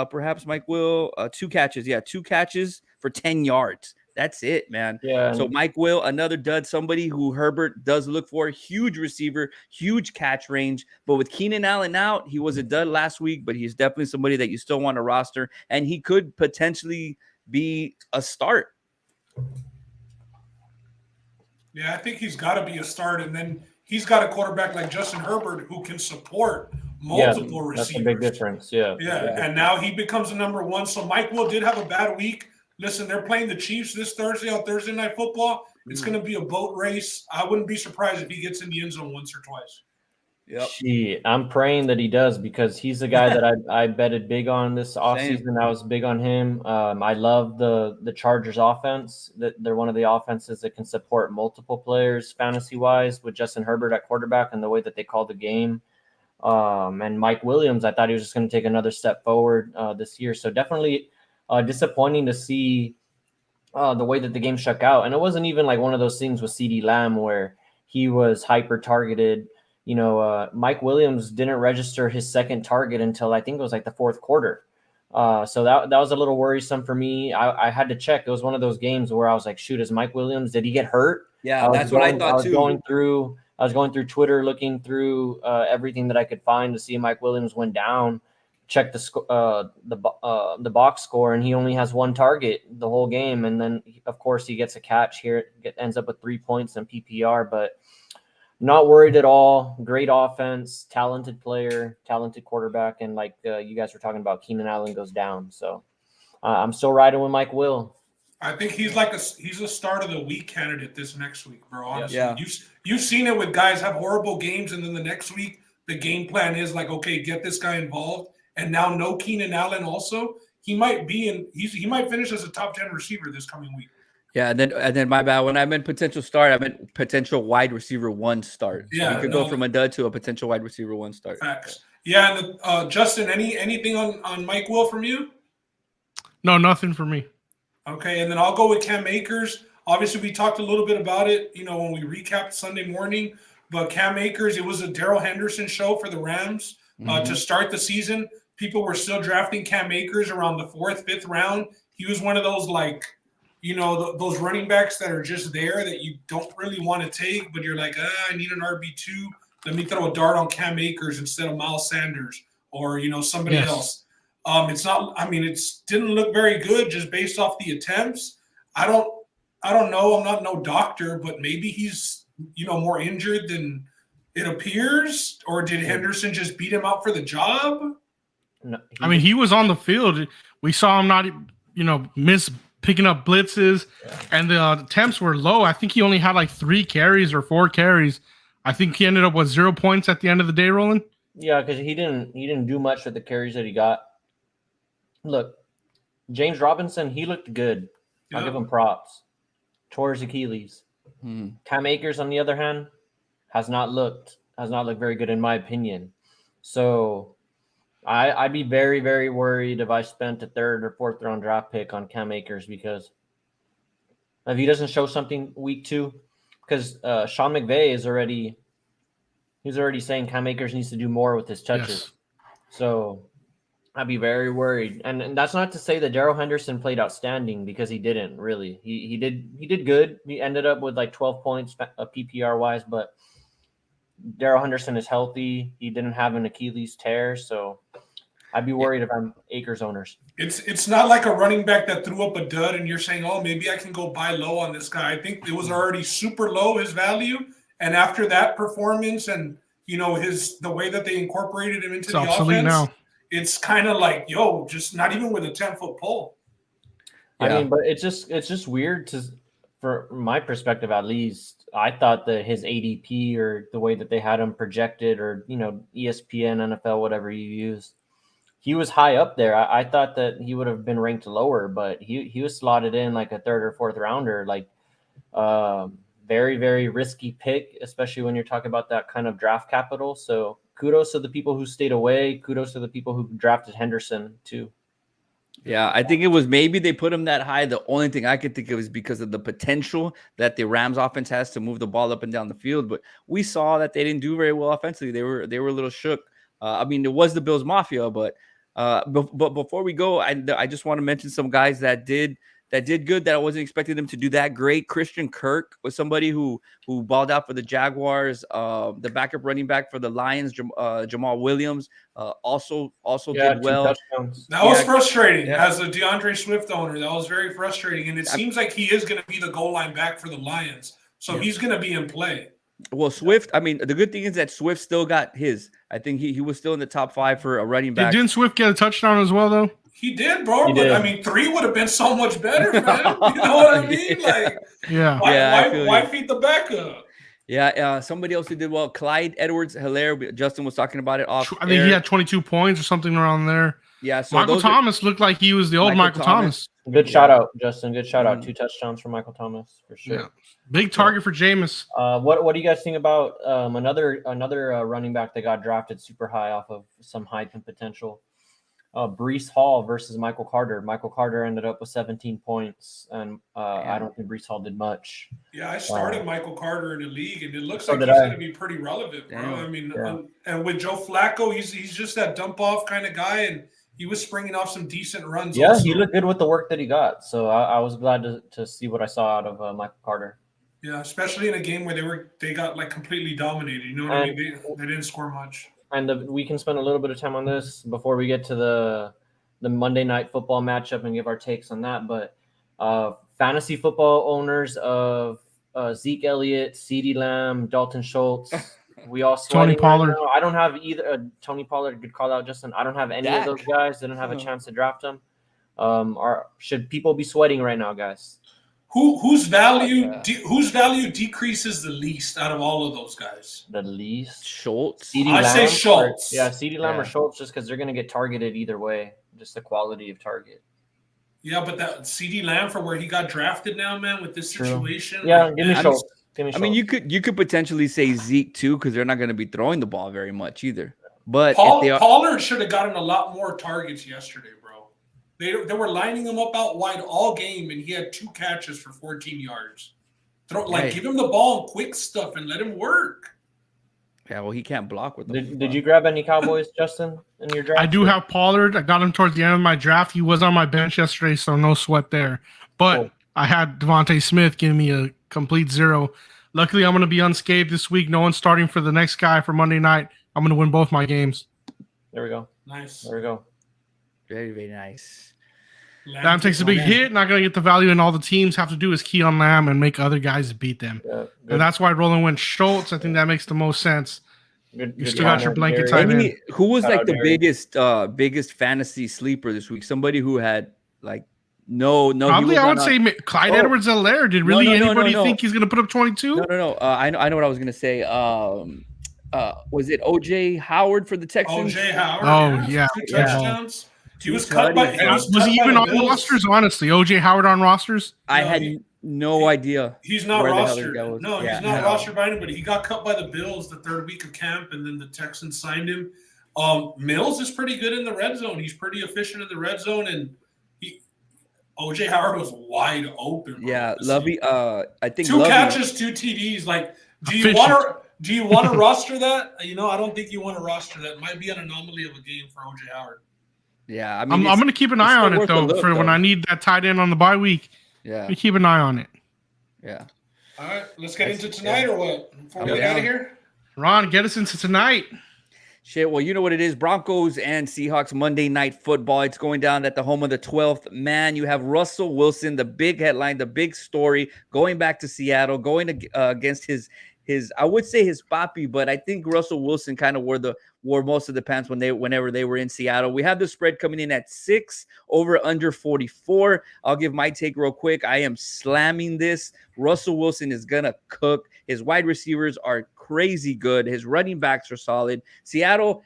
Perhaps Mike Will, 2 catches. Yeah, 2 catches for 10 yards. That's it, man. Yeah. So Mike Will, another dud, somebody who Herbert does look for. Huge receiver, huge catch range. But with Keenan Allen out, he was a dud last week, but he's definitely somebody that you still want to roster, and he could potentially be a start. Yeah, I think he's got to be a start, and then he's got a quarterback like Justin Herbert who can support multiple receivers. That's a big difference. Yeah. And now he becomes the number 1. So Mike Will did have a bad week. Listen, they're playing the Chiefs this Thursday on Thursday Night Football. It's going to be a boat race. I wouldn't be surprised if he gets in the end zone once or twice. Yep. Shit, I'm praying that he does because he's the guy that I betted big on this offseason. I was big on him. I love the Chargers offense. That they're one of the offenses that can support multiple players fantasy wise with Justin Herbert at quarterback and the way that they call the game. And Mike Williams, I thought he was just going to take another step forward this year. So definitely disappointing to see the way that the game shook out. And it wasn't even like one of those things with CeeDee Lamb where he was hyper targeted. Mike Williams didn't register his second target until I think it was like the fourth quarter. So that was a little worrisome for me. I had to check. It was one of those games where I was like, shoot, is Mike Williams, did he get hurt? Yeah, that's what I thought too. I was going through Twitter, looking through everything that I could find to see if Mike Williams went down. Check the box score, and he only has one target the whole game. And then, of course, he gets a catch here. Ends up with 3 points in PPR, but not worried at all. Great offense, talented player, talented quarterback, and like you guys were talking about, Keenan Allen goes down. So I'm still riding with Mike Will. I think he's a start of the week candidate this next week, bro. Honestly, Yeah. You've seen it with guys have horrible games, and then the next week the game plan is like, okay, get this guy involved. And now no Keenan Allen also. He might finish as a top 10 receiver this coming week. Yeah, and then my bad. When I meant potential start, I meant potential wide receiver 1 start. Yeah, you could go from a dud to a potential wide receiver 1 start. Facts. Yeah, and Justin, anything on Mike Will from you? No, nothing for me. Okay, and then I'll go with Cam Akers. Obviously, we talked a little bit about it, when we recapped Sunday morning. But Cam Akers, it was a Darrell Henderson show for the Rams to start the season. People were still drafting Cam Akers around the 4th, 5th round. He was one of those those running backs that are just there that you don't really want to take, but you're like, I need an RB2. Let me throw a dart on Cam Akers instead of Miles Sanders or, somebody else. It didn't look very good just based off the attempts. I don't know. I'm not no doctor, but maybe he's, more injured than it appears. Or did Henderson just beat him out for the job? No, he was on the field. We saw him not, miss picking up blitzes, and the attempts were low. I think he only had like 3 carries or 4 carries. I think he ended up with 0 points at the end of the day, Roland. Yeah, because he didn't do much with the carries that he got. Look, James Robinson, he looked good. I'll give him props. Tore his Achilles. Cam Akers, on the other hand, has not looked very good in my opinion. So I'd be very, very worried if I spent a 3rd or 4th round draft pick on Cam Akers, because if he doesn't show something week 2, because Sean McVay is already saying Cam Akers needs to do more with his touches. Yes. So I'd be very worried. And that's not to say that Darrell Henderson played outstanding, because he didn't really. He did good. He ended up with like 12 points PPR wise, but Darrell Henderson is healthy. He didn't have an Achilles tear, so I'd be worried if I'm Akers owners. It's not like a running back that threw up a dud and you're saying, oh, maybe I can go buy low on this guy. I think it was already super low, his value. And after that performance and, the way that they incorporated him into the offense, now. It's kind of like, just not even with a 10-foot pole. Yeah. But it's just weird for my perspective, at least. I thought that his ADP or the way that they had him projected, or, ESPN, NFL, whatever you used, he was high up there. I thought that he would have been ranked lower, but he was slotted in like a 3rd or 4th rounder, like very, very risky pick, especially when you're talking about that kind of draft capital. So kudos to the people who stayed away. Kudos to the people who drafted Henderson too. Yeah, I think it was maybe they put him that high. The only thing I could think of is because of the potential that the Rams offense has to move the ball up and down the field. But we saw that they didn't do very well offensively. They were a little shook. It was the Bills Mafia, but before we go, I just want to mention some guys that did good that I wasn't expecting them to do that great. Christian Kirk was somebody who balled out for the Jaguars. The backup running back for the Lions, Jamal Williams, also did well. That was frustrating as a DeAndre Swift owner. That was very frustrating, and it seems like he is going to be the goal line back for the Lions, so he's going to be in play. Well, Swift, the good thing is that Swift still got his. I think he was still in the top 5 for a running back. Didn't Swift get a touchdown as well, though? He did, bro. But 3 would have been so much better for him. You know what I mean? Like, yeah. Why feed the backup? Yeah, somebody else who did well. Clyde Edwards-Helaire. Justin was talking about it off. I think he had 22 points or something around there. Yeah, so Michael Thomas looked like he was the old Michael Thomas. Good shout out, Justin. Good shout out. 2 touchdowns for Michael Thomas for sure. Yeah. Big target for Jameis. What do you guys think about another running back that got drafted super high off of some hype and potential? Breece Hall versus Michael Carter. Michael Carter ended up with 17 points, and I don't think Breece Hall did much. Yeah, I started Michael Carter in the league, and it looks like he's going to be pretty relevant, bro. I mean, and with Joe Flacco, he's just that dump off kind of guy, and he was springing off some decent runs. Yeah, also. He looked good with the work that he got. So I was glad to see what I saw out of Michael Carter. Yeah, especially in a game where they got like completely dominated. You know what I mean? They didn't score much. And we can spend a little bit of time on this before we get to the Monday Night Football matchup and give our takes on that. But fantasy football owners of Zeke Elliott, CeeDee Lamb, Dalton Schultz, we all Tony Pollard. Right now. I don't have either. Tony Pollard, good call out, Justin. I don't have any of those guys. Didn't have a chance to draft them. Should people be sweating right now, guys? Whose value decreases the least out of all of those guys? The least? Schultz. I say Schultz. CeeDee Lamb or Schultz, just because they're going to get targeted either way. Just the quality of target. Yeah, but that CeeDee Lamb for where he got drafted now, man, with this situation. Yeah, give me Schultz. I mean, you could potentially say Zeke too, because they're not going to be throwing the ball very much either. But Pollard should have gotten a lot more targets yesterday, bro. They were lining him up out wide all game, and he had 2 catches for 14 yards. Give him the ball and quick stuff and let him work. Yeah, well, he can't block with them. Did you grab any Cowboys, Justin, in your draft? I do have Pollard. I got him towards the end of my draft. He was on my bench yesterday, so no sweat there. But I had Devontae Smith give me a complete 0. Luckily, I'm going to be unscathed this week. No one's starting for the next guy for Monday night. I'm going to win both my games. There we go. Nice. There we go. Very, very nice. Lamb takes a big hit. Not going to get the value, and all the teams have to do is key on Lamb and make other guys beat them. Yeah, and that's why Roland went Schultz. I think that makes the most sense. You still got your blanket tight end. Who was like the biggest fantasy sleeper this week? Somebody who had like no. Probably I would say Clyde Edwards-Helaire. Did anybody think he's going to put up 22? No. I know what I was going to say. Was it O.J. Howard for the Texans? O.J. Howard. Oh yeah. 2 touchdowns. He was cut by. Was he even on rosters? Honestly, O.J. Howard on rosters? I had no idea. He's not rostered. No, he's not rostered by anybody. He got cut by the Bills the 3rd week of camp, and then the Texans signed him. Mills is pretty good in the red zone. He's pretty efficient in the red zone, and O.J. Howard was wide open. Bro. Yeah, Lovey. I think 2 catches, 2 TDs. Like, do you want to roster that? I don't think you want to roster that. It might be an anomaly of a game for O.J. Howard. Yeah, I mean, I'm going to keep an eye on it though when I need that tight end on the bye week. Yeah, we keep an eye on it. Yeah. All right, let's get into tonight or what? Before we get out of here, Ron, get us into tonight. Shit, well, you know what it is. Broncos and Seahawks Monday Night Football. It's going down at the home of the 12th man. You have Russell Wilson, the big headline, the big story, going back to Seattle, going against his I would say his papi, but I think Russell Wilson kind of wore most of the pants whenever they were in Seattle. We have the spread coming in at 6 over under 44. I'll give my take real quick. I am slamming this. Russell Wilson is gonna cook. His wide receivers are crazy good. His running backs are solid. Seattle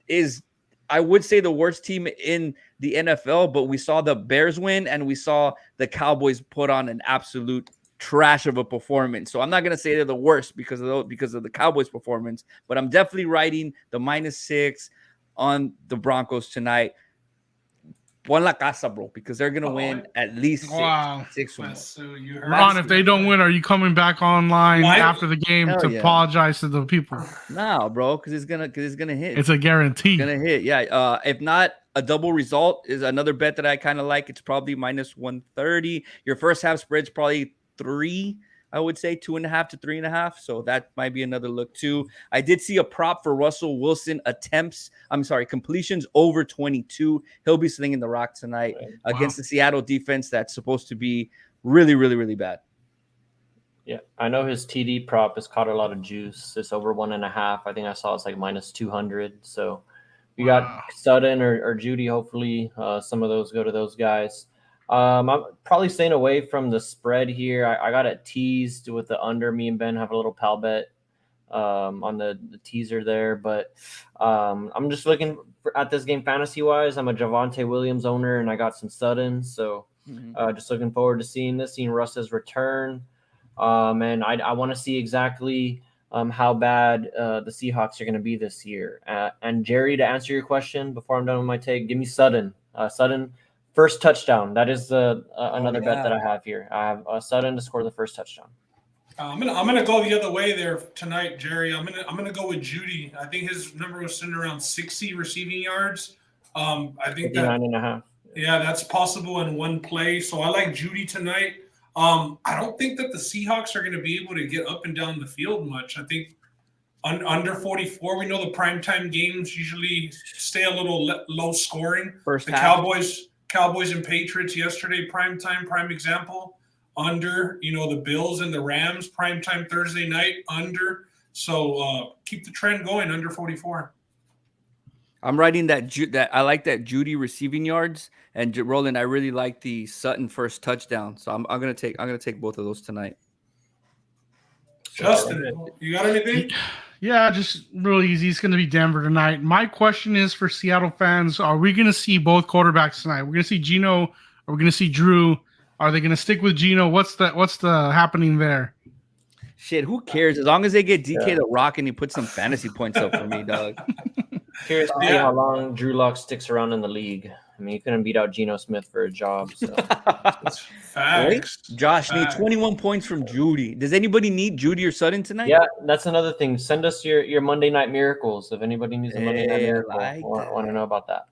is, I would say, the worst team in the NFL, but we saw the Bears win and we saw the Cowboys put on an absolute trash of a performance. So I'm not going to say they're the worst because of the Cowboys performance, but I'm definitely riding the -6 on the Broncos tonight. Pon la casa, bro, because they're going to win at least 6 wins. So Ron, if they don't win, are you coming back online after the game to apologize to the people? No, bro, because it's gonna hit. It's a guarantee. It's gonna hit. Yeah. If not, a double result is another bet that I kind of like. It's probably -130. Your first half spread's probably 3, I would say 2.5 to 3.5. So that might be another look too. I did see a prop for Russell Wilson completions over 22. He'll be slinging the rock tonight against the Seattle defense that's supposed to be really, really, really bad. Yeah, I know his TD prop has caught a lot of juice. It's over 1.5. I think I saw it's like -200. So we got Sutton or Judy. Hopefully, some of those go to those guys. I'm probably staying away from the spread here. I got it teased with the under. Me and Ben have a little pal bet on the teaser there, but I'm just looking at this game fantasy wise. I'm a Javonte Williams owner, and I got some Sutton, so just looking forward to seeing Russ's return. And I want to see exactly how bad the Seahawks are going to be this year. And Jerry, to answer your question before I'm done with my take, give me Sutton. Sutton first touchdown. That is another bet that I have here. I have Sutton to score the first touchdown. I'm gonna go the other way there tonight, Jerry. I'm gonna go with Judy. I think his number was sitting around 60 receiving yards. I think 59.5. Yeah, that's possible in one play. So I like Judy tonight. I don't think that the Seahawks are going to be able to get up and down the field much. I think under 44, we know the primetime games usually stay a little low scoring. First the half. Cowboys and Patriots yesterday, prime example. Under, the Bills and the Rams, primetime Thursday night, under. So keep the trend going, under 44. I'm writing that I like that Judy receiving yards, and Roland, I really like the Sutton first touchdown. So I'm gonna take both of those tonight. Justin, you got anything? Yeah, just real easy. It's going to be Denver tonight. My question is for Seattle fans: are we going to see both quarterbacks tonight? We're going to see Geno, or we're going to see Drew. Are they going to stick with Geno? What's the happening there? Shit, who cares? As long as they get DK the Rock and he puts some fantasy points up for me, dog. Curious to see how long Drew Lock sticks around in the league. I mean, he couldn't beat out Geno Smith for a job. So. Facts. Right? Josh need 21 points from Judy. Does anybody need Judy or Sutton tonight? Yeah, that's another thing. Send us your Monday Night Miracles if anybody needs a Monday Night Miracle. Want to know about that.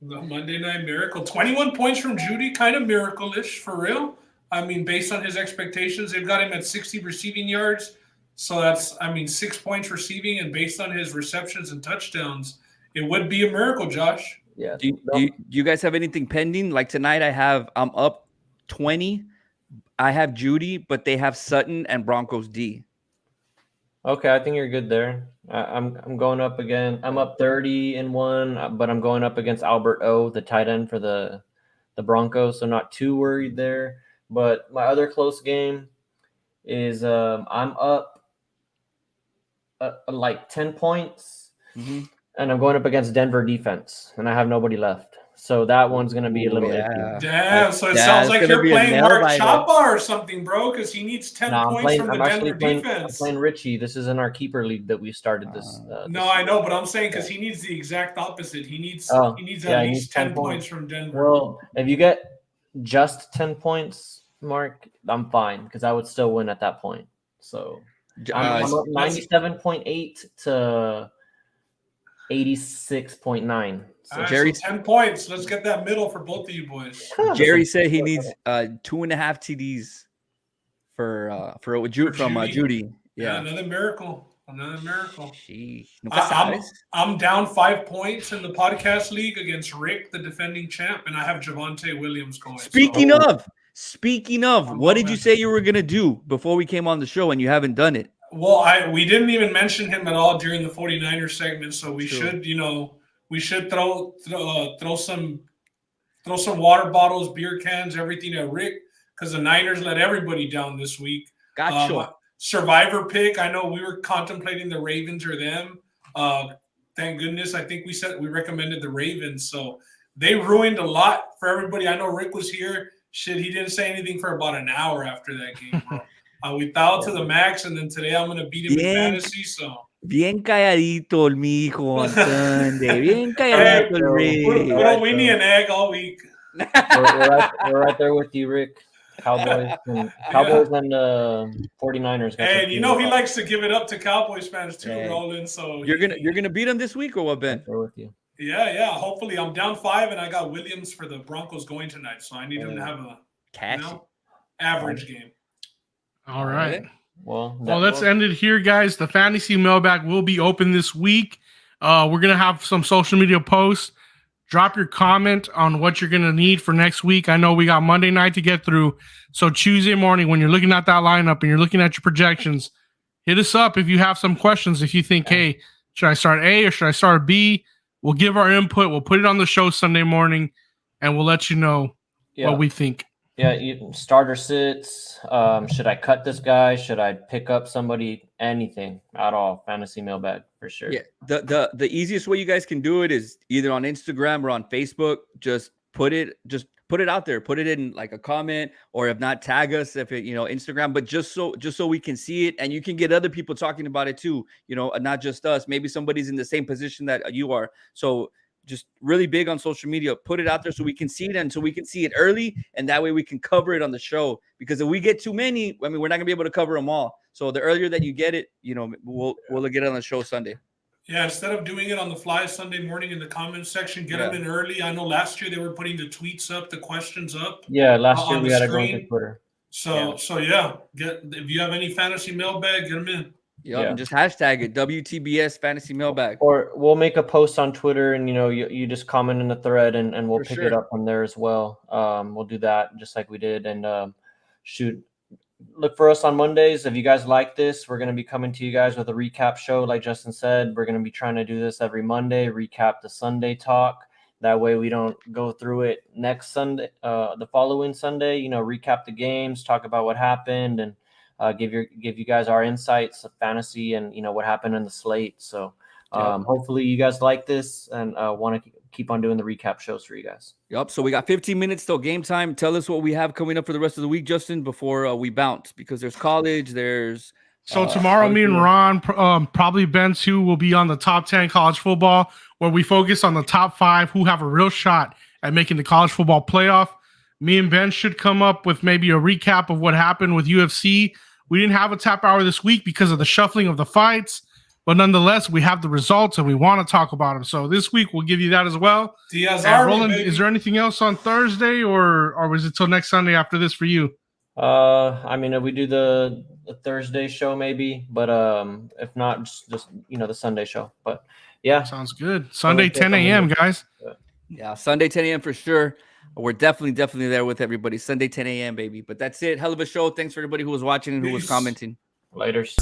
The Monday Night Miracle. 21 points from Judy, kind of miracle-ish, for real. I mean, based on his expectations, they've got him at 60 receiving yards. So that's, 6 points receiving, and based on his receptions and touchdowns, it would be a miracle, Josh. Yeah. Do you guys have anything pending? Like tonight, I'm up 20. I have Judy, but they have Sutton and Broncos D. Okay, I think you're good there. I'm going up again. I'm up 30-1, but I'm going up against Albert O, the tight end for the Broncos, so not too worried there. But my other close game is I'm up like 10 points, and I'm going up against Denver defense, and I have nobody left. So that one's going to be a little iffy. Damn, so it sounds like you're playing Mark Chapa or something, bro, because he needs 10 points from the Denver defense. I'm playing Richie. This is in our keeper league that we started this. No, I know, but I'm saying because he needs the exact opposite. He needs at least 10 points from Denver. Well, if you get just 10 points, Mark, I'm fine because I would still win at that point. So I'm up 97.8 to 86.9. So Jerry, 10 points. Let's get that middle for both of you boys. Jerry said he needs 2.5 TDs from Judy. Yeah, another miracle. Gee. I'm down 5 points in the podcast league against Rick, the defending champ, and I have Javonte Williams going. Speaking of, what did you say you were gonna do before we came on the show and you haven't done it? Well, we didn't even mention him at all during the 49ers segment, so we should, we should throw some water bottles, beer cans, everything at Rick, because the Niners let everybody down this week. Gotcha. Survivor pick. I know we were contemplating the Ravens or them. Thank goodness. I think we recommended the Ravens, so they ruined a lot for everybody. I know Rick was here. Shit, he didn't say anything for about an hour after that game, bro. We thought to the max, and then today I'm going to beat him in fantasy, so. Bien calladito el mijo on Sunday. Bien calladito el Rick. We need an egg all week. We're right there with you, Rick. Cowboys and 49ers. And he likes to give it up to Cowboys fans too, Roland. So you're gonna beat him this week or what, Ben? We're with you. Yeah. Hopefully, I'm down 5, and I got Williams for the Broncos going tonight, so I need him to have a average game. All right. Well, let's end it here, guys. The fantasy mailbag will be open this week. We're gonna have some social media posts. Drop your comment on what you're gonna need for next week. I know we got Monday night to get through, so Tuesday morning when you're looking at that lineup and you're looking at your projections, hit us up if you have some questions. If you think, hey, should I start A or should I start B? We'll give our input. We'll put it on the show Sunday morning, and we'll let you know what we think. Yeah, starter sits. Should I cut this guy? Should I pick up somebody? Anything at all? Fantasy mailbag for sure. Yeah, the easiest way you guys can do it is either on Instagram or on Facebook. Just put it out there. Put it in like a comment, or if not, tag us if it Instagram. But just so we can see it, and you can get other people talking about it too. Not just us. Maybe somebody's in the same position that you are. So just really big on social media. Put it out there so we can see it, and so we can see it early, and that way we can cover it on the show. Because if we get too many, I mean, we're not gonna be able to cover them all. So the earlier that you get it, we'll get it on the show Sunday. Yeah, instead of doing it on the fly Sunday morning in the comments section, get them in early. I know last year they were putting the tweets up, the questions up. Yeah, last year we had to go into Twitter. So if you have any fantasy mailbag, get them in. Yep, and just hashtag it WTBS fantasy mailbag. Or we'll make a post on Twitter, and you just comment in the thread, and we'll pick it up from there as well. We'll do that just like we did, and look for us on Mondays. If you guys like this, we're going to be coming to you guys with a recap show. Like Justin said, we're going to be trying to do this every Monday, recap the Sunday talk. That way we don't go through it next Sunday, the following Sunday, recap the games, talk about what happened, and give you guys our insights of fantasy and, what happened in the slate. So hopefully you guys like this and want to keep on doing the recap shows for you guys. Yep. So we got 15 minutes till game time. Tell us what we have coming up for the rest of the week, Justin, before we bounce, because there's college. So tomorrow, me and Ron, probably Ben too, will be on the top 10 college football, where we focus on the top 5 who have a real shot at making the college football playoff. Me and Ben should come up with maybe a recap of what happened with UFC. We didn't have a tap hour this week because of the shuffling of the fights, but nonetheless, we have the results and we want to talk about them. So this week we'll give you that as well. Roland, is there anything else on Thursday, or was it till next Sunday after this for you? I mean, if we do the Thursday show, maybe, but if not, just the Sunday show. But yeah, sounds good. Sunday 10 a.m. guys. Yeah, Sunday 10 a.m. for sure. We're definitely there with everybody. Sunday 10 a.m. baby. But that's it. Hell of a show. Thanks for everybody who was watching and who was commenting. Laters.